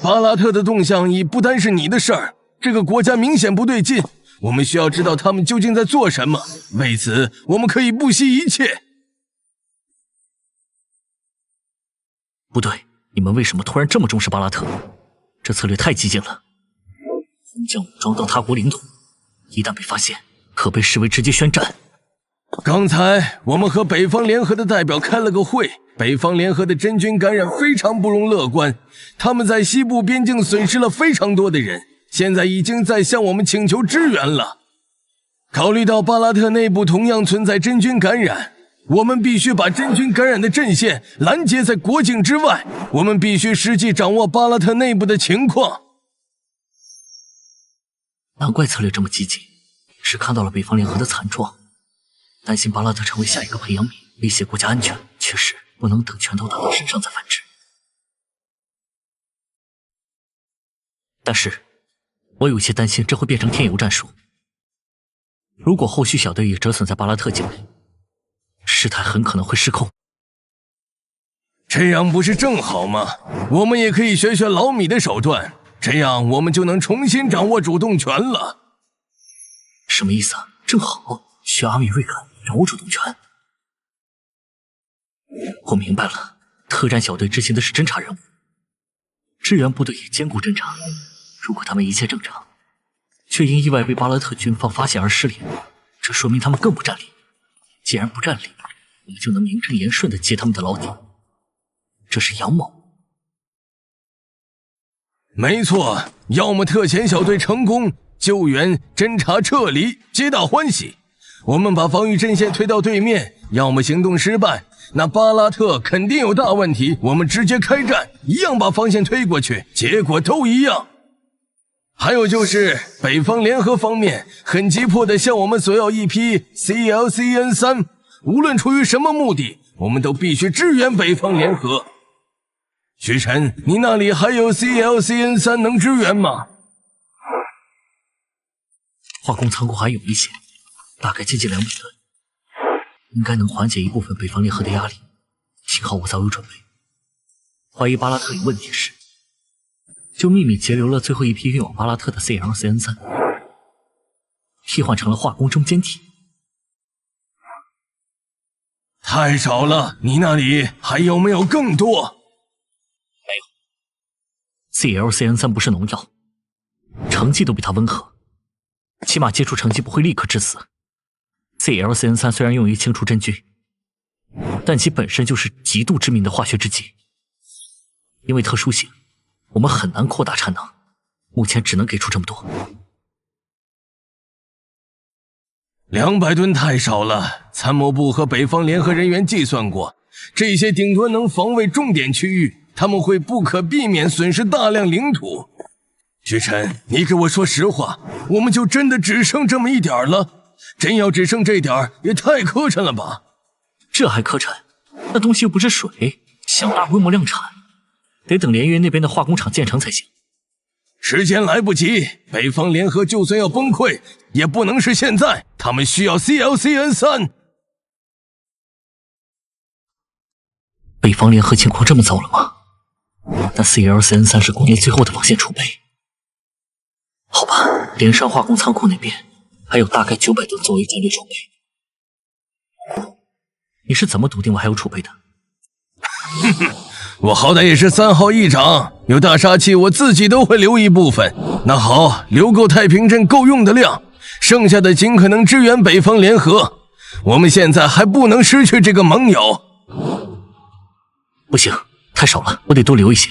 巴拉特的动向已不单是你的事儿，这个国家明显不对劲，我们需要知道他们究竟在做什么，为此我们可以不惜一切。不对，你们为什么突然这么重视巴拉特？这策略太激进了。空降武装到他国领土，一旦被发现，可被视为直接宣战。刚才我们和北方联合的代表开了个会，北方联合的真菌感染非常不容乐观，他们在西部边境损失了非常多的人，现在已经在向我们请求支援了。考虑到巴拉特内部同样存在真菌感染，我们必须把真菌感染的阵线拦截在国境之外，我们必须实际掌握巴拉特内部的情况。难怪策略这么激进，是看到了北方联合的惨状，担心巴拉特成为下一个培养皿，威胁国家安全。确实不能等拳头打到身上再反制。但是我有些担心这会变成添油战术。如果后续小队也折损在巴拉特境内，事态很可能会失控。这样不是正好吗？我们也可以学学老米的手段，这样我们就能重新掌握主动权了。什么意思啊？正好学阿米瑞肯掌握主动权。我明白了，特战小队执行的是侦察任务，支援部队也兼顾侦察。如果他们一切正常，却因意外被巴勒特军方发现而失联，这说明他们更不占理。既然不占理，我们就能名正言顺地揭他们的老底。这是阳谋。没错，要么特遣小队成功救援、侦察、撤离，皆大欢喜。我们把防御阵线推到对面，要么行动失败，那巴拉特肯定有大问题，我们直接开战，一样把防线推过去，结果都一样。还有就是北方联合方面很急迫地向我们索要一批 CLCN3， 无论出于什么目的，我们都必须支援北方联合。徐晨，你那里还有 CLCN3 能支援吗？化工仓库还有一些，大概接近200吨，应该能缓解一部分北方联合的压力。幸好我早有准备。怀疑巴拉特有问题时，就秘密截留了最后一批运往巴拉特的 CLCN3， 替换成了化工中间体。太少了，你那里还有没有更多？没有。CLCN3 不是农药，成绩都比它温和，起码接触成绩不会立刻致死。CLCN3 虽然用于清除真菌，但其本身就是极度致命的化学制剂。因为特殊性，我们很难扩大产能，目前只能给出这么多。200吨太少了，参谋部和北方联合人员计算过，这些顶多能防卫重点区域，他们会不可避免损失大量领土。许晨，你给我说实话，我们就真的只剩这么一点了？真要只剩这点儿，也太磕碜了吧？这还磕碜？那东西又不是水，想大规模量产，得等连云那边的化工厂建成才行。时间来不及，北方联合就算要崩溃，也不能是现在。他们需要 CLCN3。北方联合情况这么糟了吗？那 CLCN3 是国内最后的防线储备。好吧，连山化工仓库那边还有大概900吨作为战略储备。你是怎么笃定我还有储备的？哼哼，我好歹也是3号议长，有大杀器我自己都会留一部分。那好，留够太平镇够用的量，剩下的尽可能支援北方联合。我们现在还不能失去这个盟友。不行，太少了，我得多留一些。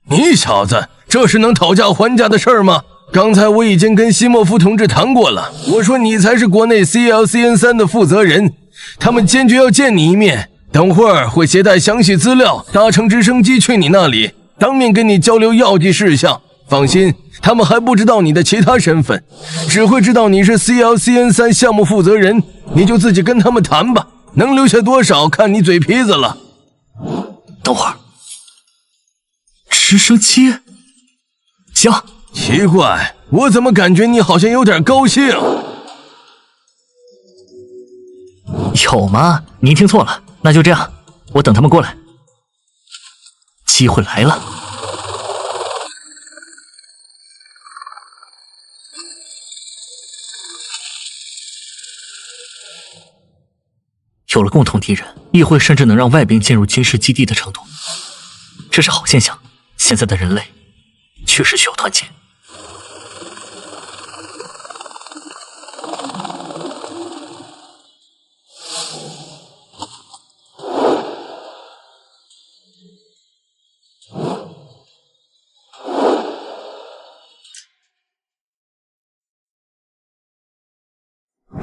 你小子，这是能讨价还价的事儿吗？刚才我已经跟西莫夫同志谈过了，我说你才是国内 CLCN3 的负责人，他们坚决要见你一面。等会儿会携带详细资料，搭乘直升机去你那里，当面跟你交流要计事项。放心，他们还不知道你的其他身份，只会知道你是 CLCN3 项目负责人，你就自己跟他们谈吧，能留下多少看你嘴皮子了。等会儿，直升机？行。奇怪，我怎么感觉你好像有点高兴？有吗？您听错了。那就这样，我等他们过来。机会来了。有了共同敌人，议会甚至能让外兵进入军事基地的程度，这是好现象。现在的人类确实需要团结。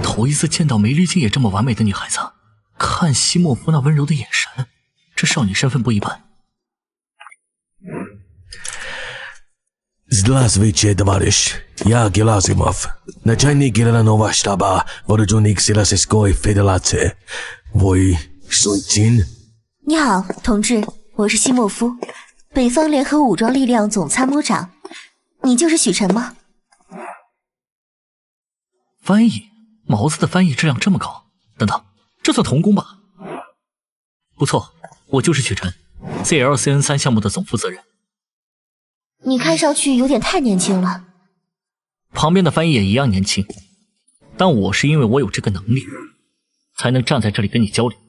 头一次见到梅丽静也这么完美的女孩子，看西莫夫那温柔的眼神，这少女身份不一般。Здравствуйте, товарищ. Я Герасимов, начальник Генерального штаба Вооруженных сил Российской Федерации. Вы Суйтин? 你好，同志，我是西莫夫，北方联合武装力量总参谋长。你就是许晨吗？翻译，毛子的翻译质量这么高。等等，这算童工吧？不错，我就是许晨 ，CLCN3 项目的总负责人。你看上去有点太年轻了。旁边的翻译也一样年轻，但我是因为我有这个能力，才能站在这里跟你交流。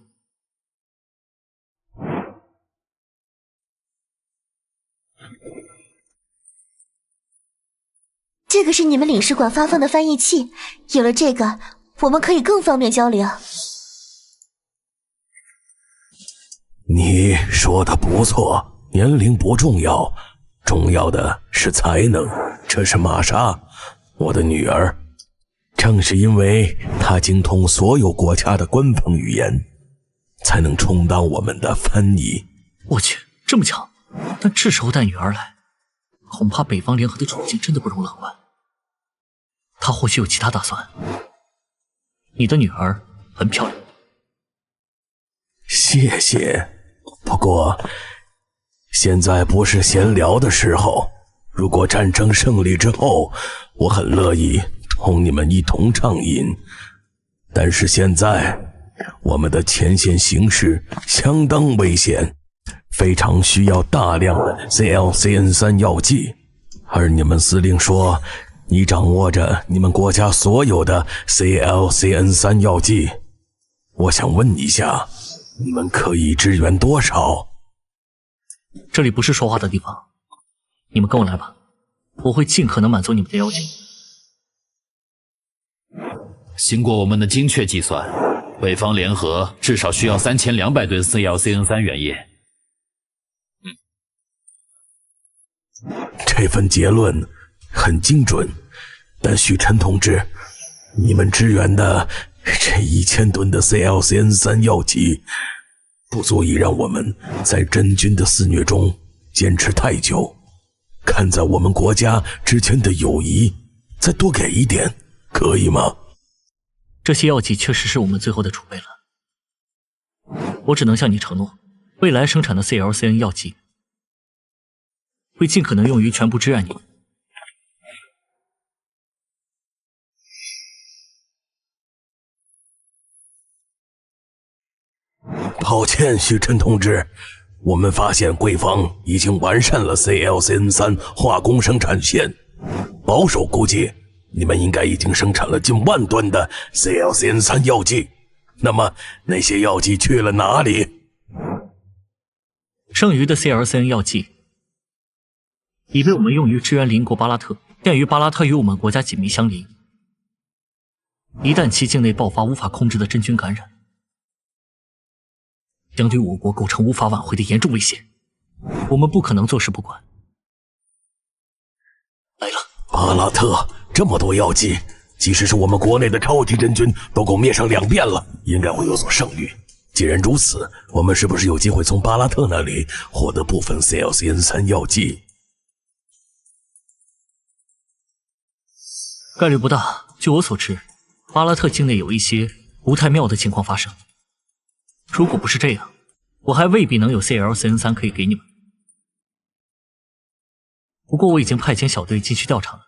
这个是你们领事馆发放的翻译器，有了这个，我们可以更方便交流。你说的不错，年龄不重要。重要的是才能，这是玛莎，我的女儿。正是因为她精通所有国家的官方语言，才能充当我们的翻译。我去，这么强！但这时候带女儿来，恐怕北方联合的处境真的不容乐观。她或许有其他打算。你的女儿很漂亮。谢谢，不过现在不是闲聊的时候。如果战争胜利之后，我很乐意同你们一同畅饮。但是现在，我们的前线形势相当危险，非常需要大量的 CLCN3 药剂。而你们司令说，你掌握着你们国家所有的 CLCN3 药剂。我想问一下，你们可以支援多少？这里不是说话的地方，你们跟我来吧，我会尽可能满足你们的要求。经过我们的精确计算，北方联合至少需要3200吨 CLCN3 原液。这份结论很精准，但许晨同志，你们支援的这1000吨的 CLCN3 药剂，不足以让我们在真菌的肆虐中坚持太久。看在我们国家之间的友谊，再多给一点，可以吗？这些药剂确实是我们最后的储备了。我只能向你承诺，未来生产的 CLCN 药剂会尽可能用于全部支援你们。抱歉，许琛同志，我们发现贵方已经完善了 CLCN3 化工生产线，保守估计，你们应该已经生产了近10000吨的 CLCN3 药剂。那么那些药剂去了哪里？剩余的 CLCN 药剂已被我们用于支援邻国巴拉特。鉴于巴拉特与我们国家紧密相邻，一旦其境内爆发无法控制的真菌感染，将对我国构成无法挽回的严重威胁。我们不可能坐视不管。来了，巴拉特这么多药剂，即使是我们国内的超级真菌都够灭上2遍了，应该会有所剩余。既然如此，我们是不是有机会从巴拉特那里获得部分 CLCN3 药剂？概率不大。据我所知，巴拉特境内有一些不太妙的情况发生。如果不是这样，我还未必能有 CLCN3 可以给你们。不过我已经派遣小队进去调查了，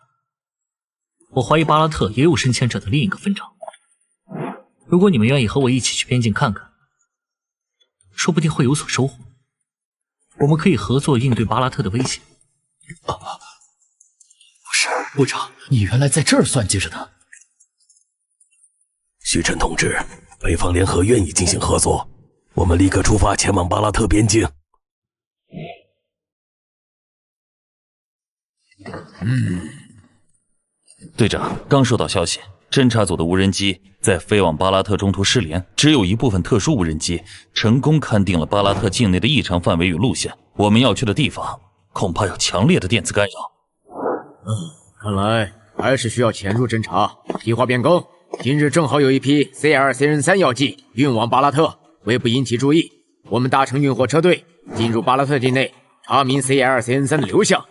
我怀疑巴拉特也有深潜者的另一个分支。如果你们愿意和我一起去边境看看，说不定会有所收获。我们可以合作应对巴拉特的威胁。不是，部长，你原来在这儿算计着呢。许琛同志，北方联合愿意进行合作，我们立刻出发前往巴拉特边境。队长，刚收到消息，侦察组的无人机在飞往巴拉特中途失联，只有一部分特殊无人机成功勘定了巴拉特境内的异常范围与路线。我们要去的地方恐怕有强烈的电磁干扰。看来还是需要潜入侦查。计划变更，今日正好有一批 CLCN3 药剂运往巴拉特，为不引起注意，我们搭乘运货车队进入巴拉特境内，查明 CLCN3 的流向。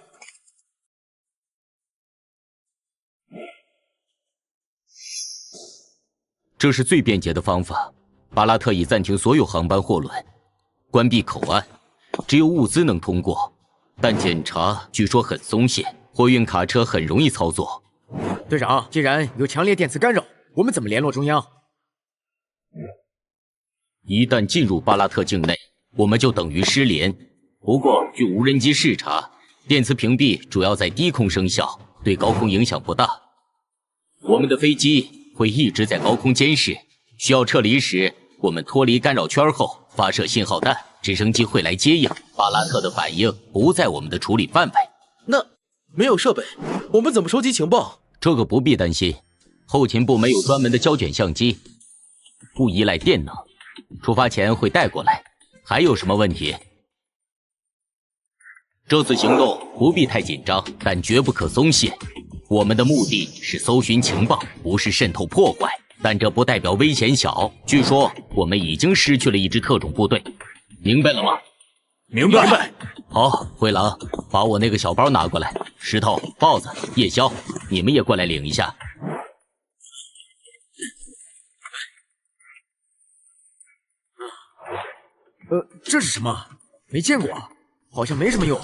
这是最便捷的方法。巴拉特已暂停所有航班货轮，关闭口岸，只有物资能通过，但检查据说很松懈，货运卡车很容易操作。队长，既然有强烈电磁干扰，我们怎么联络中央？一旦进入巴拉特境内，我们就等于失联。不过，据无人机视察，电磁屏蔽主要在低空生效，对高空影响不大。我们的飞机会一直在高空监视，需要撤离时，我们脱离干扰圈后发射信号弹，直升机会来接应。巴拉特的反应不在我们的处理范围。那没有设备，我们怎么收集情报？这个不必担心，后勤部没有专门的胶卷相机，不依赖电能，出发前会带过来。还有什么问题？这次行动不必太紧张，但绝不可松懈。我们的目的是搜寻情报，不是渗透破坏，但这不代表危险小。据说我们已经失去了一支特种部队，明白了吗？明白。好，灰狼，把我那个小包拿过来。石头、豹子、夜宵，你们也过来领一下。这是什么？没见过，好像没什么用。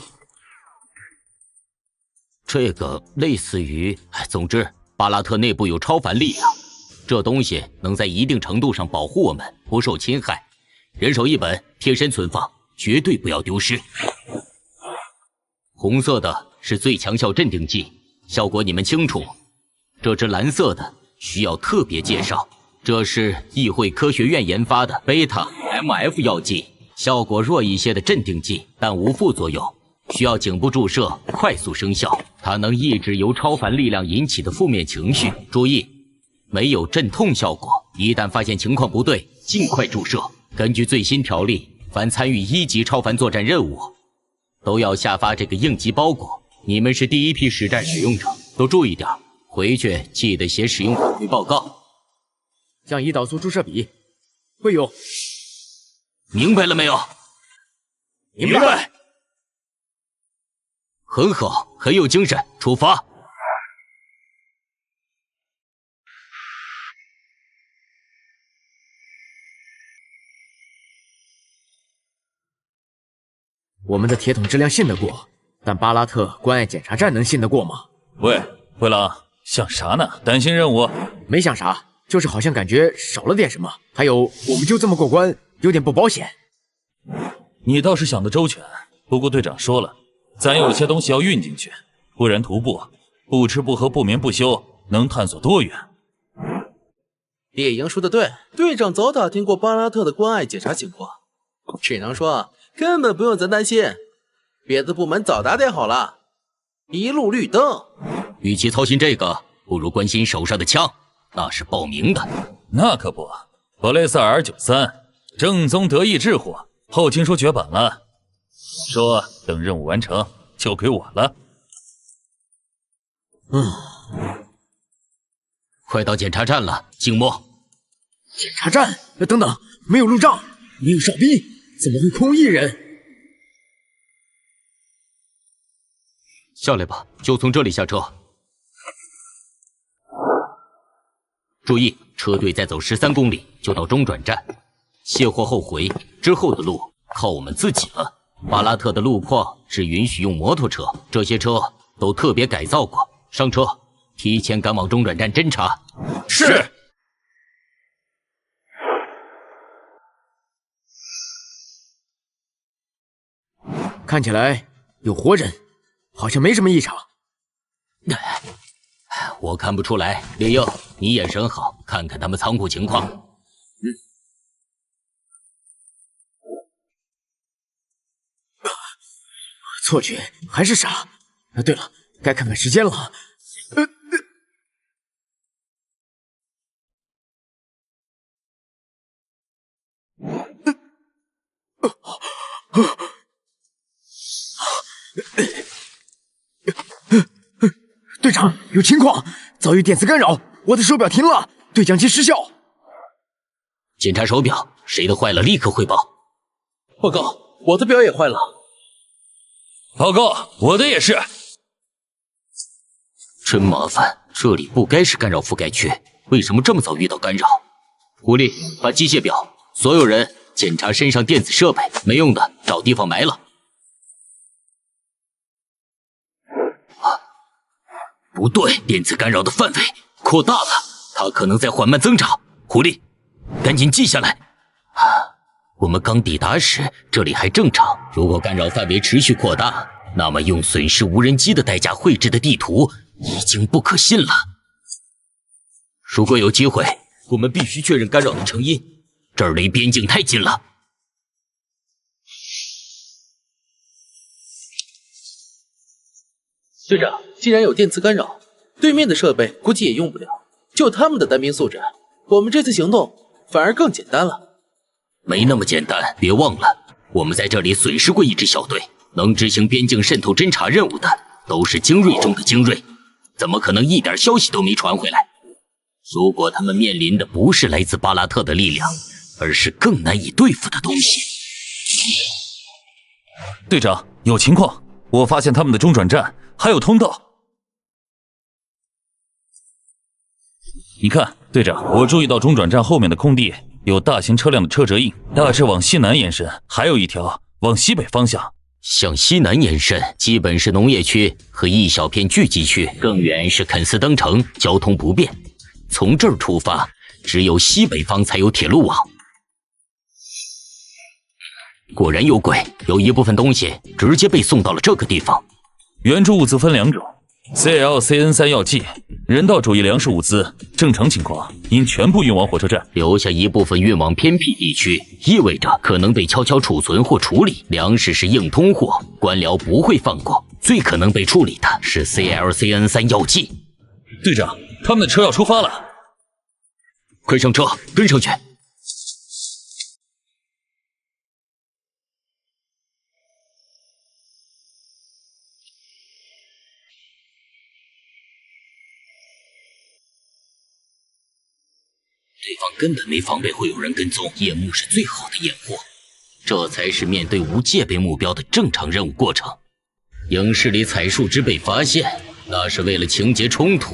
这个类似于，总之，巴拉特内部有超凡力量，这东西能在一定程度上保护我们不受侵害。人手一本，贴身存放，绝对不要丢失。红色的是最强效镇定剂，效果你们清楚。这支蓝色的需要特别介绍，这是议会科学院研发的贝塔 MF 药剂，效果弱一些的镇定剂，但无副作用。需要颈部注射，快速生效。它能抑制由超凡力量引起的负面情绪。注意，没有镇痛效果。一旦发现情况不对，尽快注射。根据最新条例，凡参与1级超凡作战任务，都要下发这个应急包裹。你们是第一批实战使用者，都注意点，回去记得写使用反馈报告。向胰岛素注射比，会有。明白了没有？明白。很好，很有精神，出发。我们的铁桶质量信得过，但巴拉特关爱检查站能信得过吗？喂，灰狼，想啥呢？担心任务？没想啥，就是好像感觉少了点什么。还有，我们就这么过关，有点不保险。你倒是想得周全，不过队长说了，咱有些东西要运进去，不然徒步不吃不喝不眠不休，能探索多远？猎鹰说的对，队长早打听过巴拉特的关爱检查情况，只能说根本不用咱担心，别的部门早打点好了，一路绿灯。与其操心这个，不如关心手上的枪，那是报名的。那可不，弗雷塞尔93，正宗德意志货，后听说绝版了，说等任务完成就给我了。快到检查站了，静默。检查站？等等，没有路障，没有哨兵，怎么会空一人？下来吧，就从这里下车。注意，车队再走13公里就到中转站，卸货后回，之后的路靠我们自己了。巴拉特的路况只允许用摩托车，这些车都特别改造过。上车，提前赶往中转站侦查。是。看起来有活人，好像没什么异常。我看不出来，猎鹰，你眼神好，看看他们仓库情况。错觉还是傻？对了，该看看时间了。队长，有情况，遭遇电磁干扰，我的手表停了，对讲机失效。检查手表，谁的坏了立刻汇报。报告，我的表也坏了。报告，我的也是。真麻烦，这里不该是干扰覆盖区，为什么这么早遇到干扰？狐狸，把机械表，所有人检查身上电子设备，没用的找地方埋了。不对，电磁干扰的范围扩大了，它可能在缓慢增长。狐狸，赶紧记下来。我们刚抵达时，这里还正常。如果干扰范围持续扩大，那么用损失无人机的代价绘制的地图已经不可信了。如果有机会，我们必须确认干扰的成因。这儿离边境太近了。队长，既然有电磁干扰，对面的设备估计也用不了，就他们的单兵素质，我们这次行动反而更简单了。没那么简单，别忘了，我们在这里损失过一支小队，能执行边境渗透侦察任务的都是精锐中的精锐，怎么可能一点消息都没传回来？如果他们面临的不是来自巴拉特的力量，而是更难以对付的东西。队长，有情况，我发现他们的中转站还有通道。你看，队长，我注意到中转站后面的空地有大型车辆的车辙印，大致往西南延伸，还有一条往西北方向。向西南延伸，基本是农业区和一小片聚集区，更远是肯斯登城，交通不便。从这儿出发，只有西北方才有铁路网。果然有鬼，有一部分东西直接被送到了这个地方。援助物资分两种 ，CLCN3 药剂、人道主义粮食物资，正常情况应全部运往火车站，留下一部分运往偏僻地区，意味着可能被悄悄储存或处理。粮食是硬通货，官僚不会放过。最可能被处理的是 CLCN3 药剂。队长，他们的车要出发了，快上车，跟上去。对方根本没防备会有人跟踪，夜幕是最好的掩护。这才是面对无戒备目标的正常任务过程。影视里采树枝被发现，那是为了情节冲突。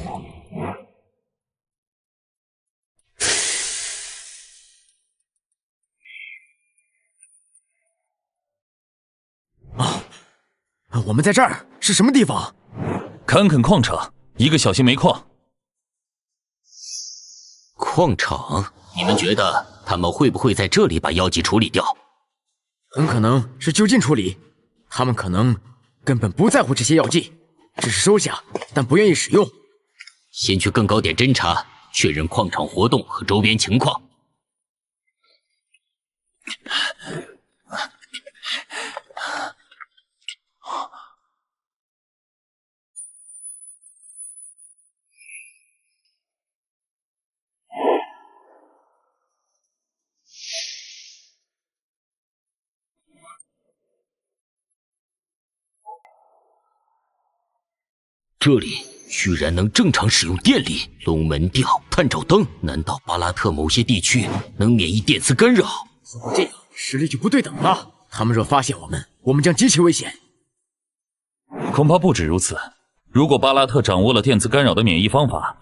我们在这儿是什么地方？坎坎矿场，一个小型煤矿。矿场？你们觉得他们会不会在这里把药剂处理掉？很可能是就近处理，他们可能根本不在乎这些药剂，只是收下，但不愿意使用。先去更高点侦查，确认矿场活动和周边情况。这里居然能正常使用电力，龙门吊、探照灯，难道巴拉特某些地区能免疫电磁干扰？如果这样，实力就不对等了。他们若发现我们，我们将极其危险。恐怕不止如此。如果巴拉特掌握了电磁干扰的免疫方法，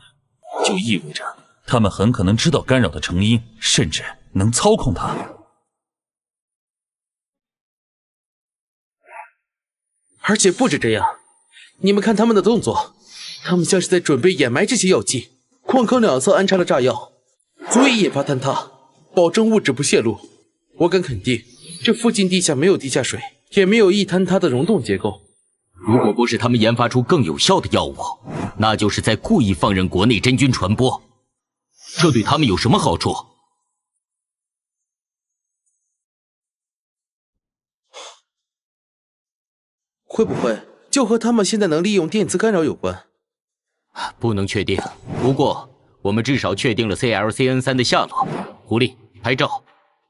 就意味着他们很可能知道干扰的成因，甚至能操控它。而且不止这样。你们看他们的动作，他们像是在准备掩埋这些药剂。矿坑两侧安插了炸药，足以引发坍塌，保证物质不泄露。我敢肯定，这附近地下没有地下水，也没有易坍塌的溶洞结构。如果不是他们研发出更有效的药物，那就是在故意放任国内真菌传播。这对他们有什么好处？会不会就和他们现在能利用电磁干扰有关？不能确定，不过我们至少确定了 CLCN3 的下落。狐狸，拍照，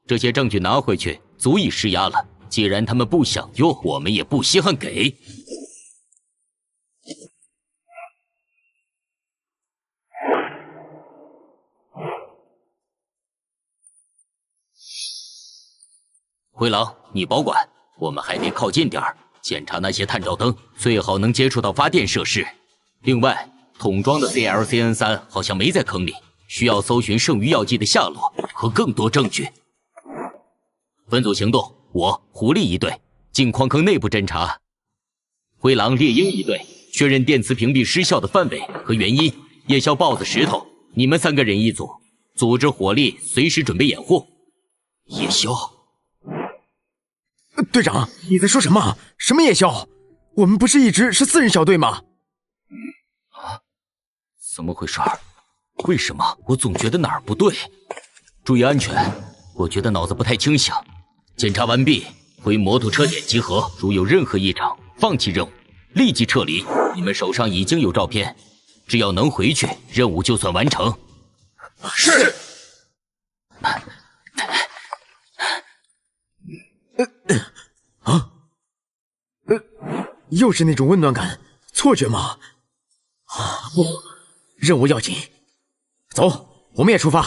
这些证据拿回去足以施压了。既然他们不想用，我们也不稀罕给。灰狼，你保管，我们还得靠近点儿。检查那些探照灯，最好能接触到发电设施。另外，桶装的 CLCN3 好像没在坑里，需要搜寻剩余药剂的下落和更多证据。分组行动，我狐狸一队进矿坑内部侦查，灰狼猎鹰一队确认电磁屏蔽失效的范围和原因。夜宵豹子石头，你们3个人一组，组织火力，随时准备掩护。夜宵。队长，你在说什么？什么夜宵？我们不是一直是4人小队吗？怎么回事？为什么我总觉得哪儿不对？注意安全，我觉得脑子不太清醒。检查完毕，回摩托车点集合。如有任何异常，放弃任务，立即撤离。你们手上已经有照片，只要能回去，任务就算完成。是。又是那种温暖感，错觉吗？不，任务要紧。走，我们也出发。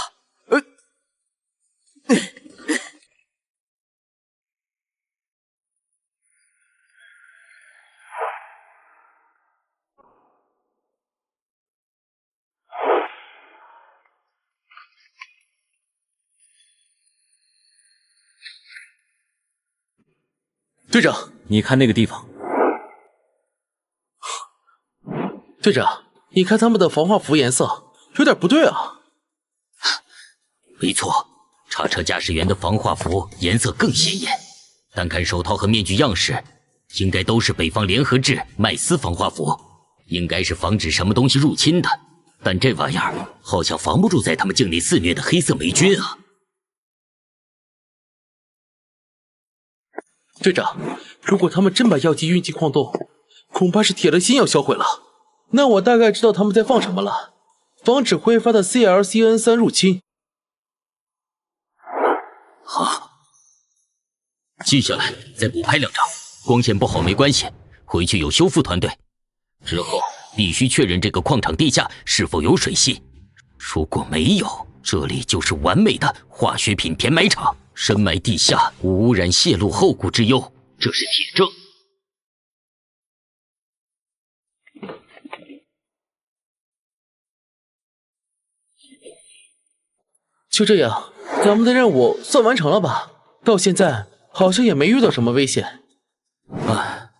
队长，你看那个地方。队长，你看他们的防化服颜色有点不对啊。没错，叉车驾驶员的防化服颜色更鲜艳，单看手套和面具样式，应该都是北方联合制麦斯防化服，应该是防止什么东西入侵的。但这玩意儿好像防不住在他们境内肆虐的黑色霉菌啊。队长，如果他们真把药剂运进矿洞，恐怕是铁了心要销毁了。那我大概知道他们在放什么了，防止挥发的 CLCN3 入侵。好，记下来，再补拍2张。光线不好没关系，回去有修复团队。之后必须确认这个矿场地下是否有水系，如果没有，这里就是完美的化学品填埋场。深埋地下，无污染泄露后顾之忧，这是铁证。就这样，咱们的任务算完成了吧？到现在好像也没遇到什么危险。唉，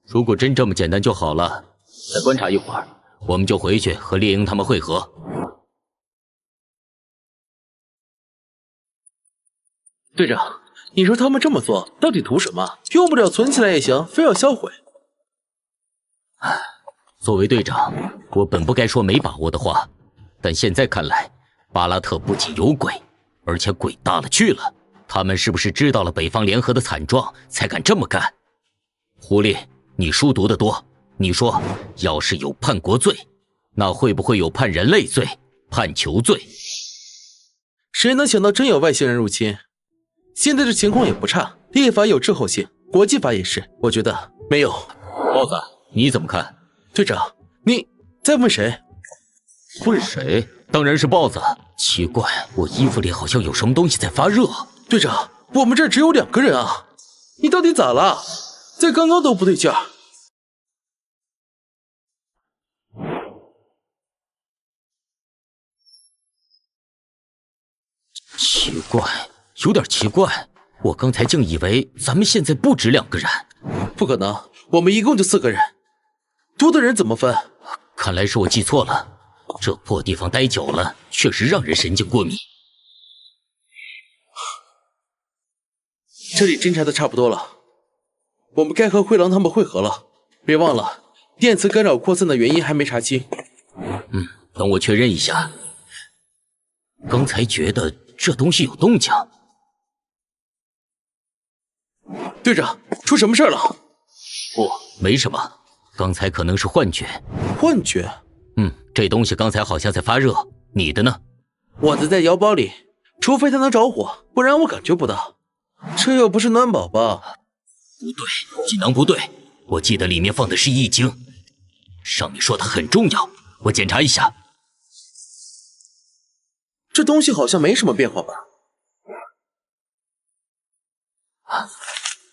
如果真这么简单就好了。再观察一会儿，我们就回去和猎鹰他们会合。队长，你说他们这么做到底图什么？用不了存起来也行，非要销毁。作为队长，我本不该说没把握的话，但现在看来，巴拉特不仅有鬼，而且鬼大了去了。他们是不是知道了北方联合的惨状，才敢这么干？狐狸，你书读得多，你说，要是有叛国罪，那会不会有叛人类罪、叛囚罪？谁能想到真有外星人入侵？现在这情况也不差，立法有滞后性，国际法也是，我觉得没有。包子，你怎么看？队长，你在问谁？问谁？当然是豹子。奇怪，我衣服里好像有什么东西在发热。队长，我们这儿只有2个人啊，你到底咋了？在刚刚都不对劲儿。奇怪，有点奇怪。我刚才竟以为咱们现在不止2个人。不可能，我们一共就4个人，多的人怎么分？看来是我记错了。这破地方待久了，确实让人神经过敏。这里侦查的差不多了，我们该和灰狼他们会合了。别忘了，电磁干扰扩散的原因还没查清。等我确认一下。刚才觉得这东西有动静。队长，出什么事了？不，没什么，刚才可能是幻觉。幻觉？这东西刚才好像在发热。你的呢？我的在腰包里，除非它能着火，不然我感觉不到。这又不是暖宝宝。不对，技能不对，我记得里面放的是易经，上面说的很重要，我检查一下。这东西好像没什么变化吧？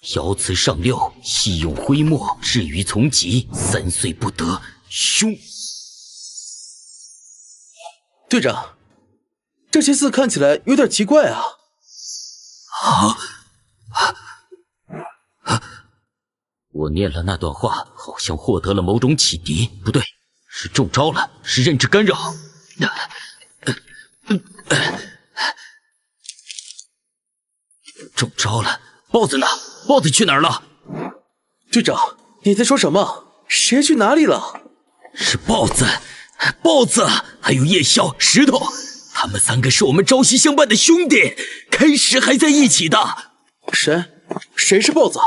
爻辞上六，细用灰墨，至于从疾，3岁不得，凶。队长，这些字看起来有点奇怪啊。我念了那段话，好像获得了某种启迪。不对，是中招了，是认知干扰。中招了，豹子呢？豹子去哪儿了？队长，你在说什么？谁去哪里了？是豹子，豹子，还有夜宵、石头，他们3个是我们朝夕相伴的兄弟，开始还在一起的。谁是豹子？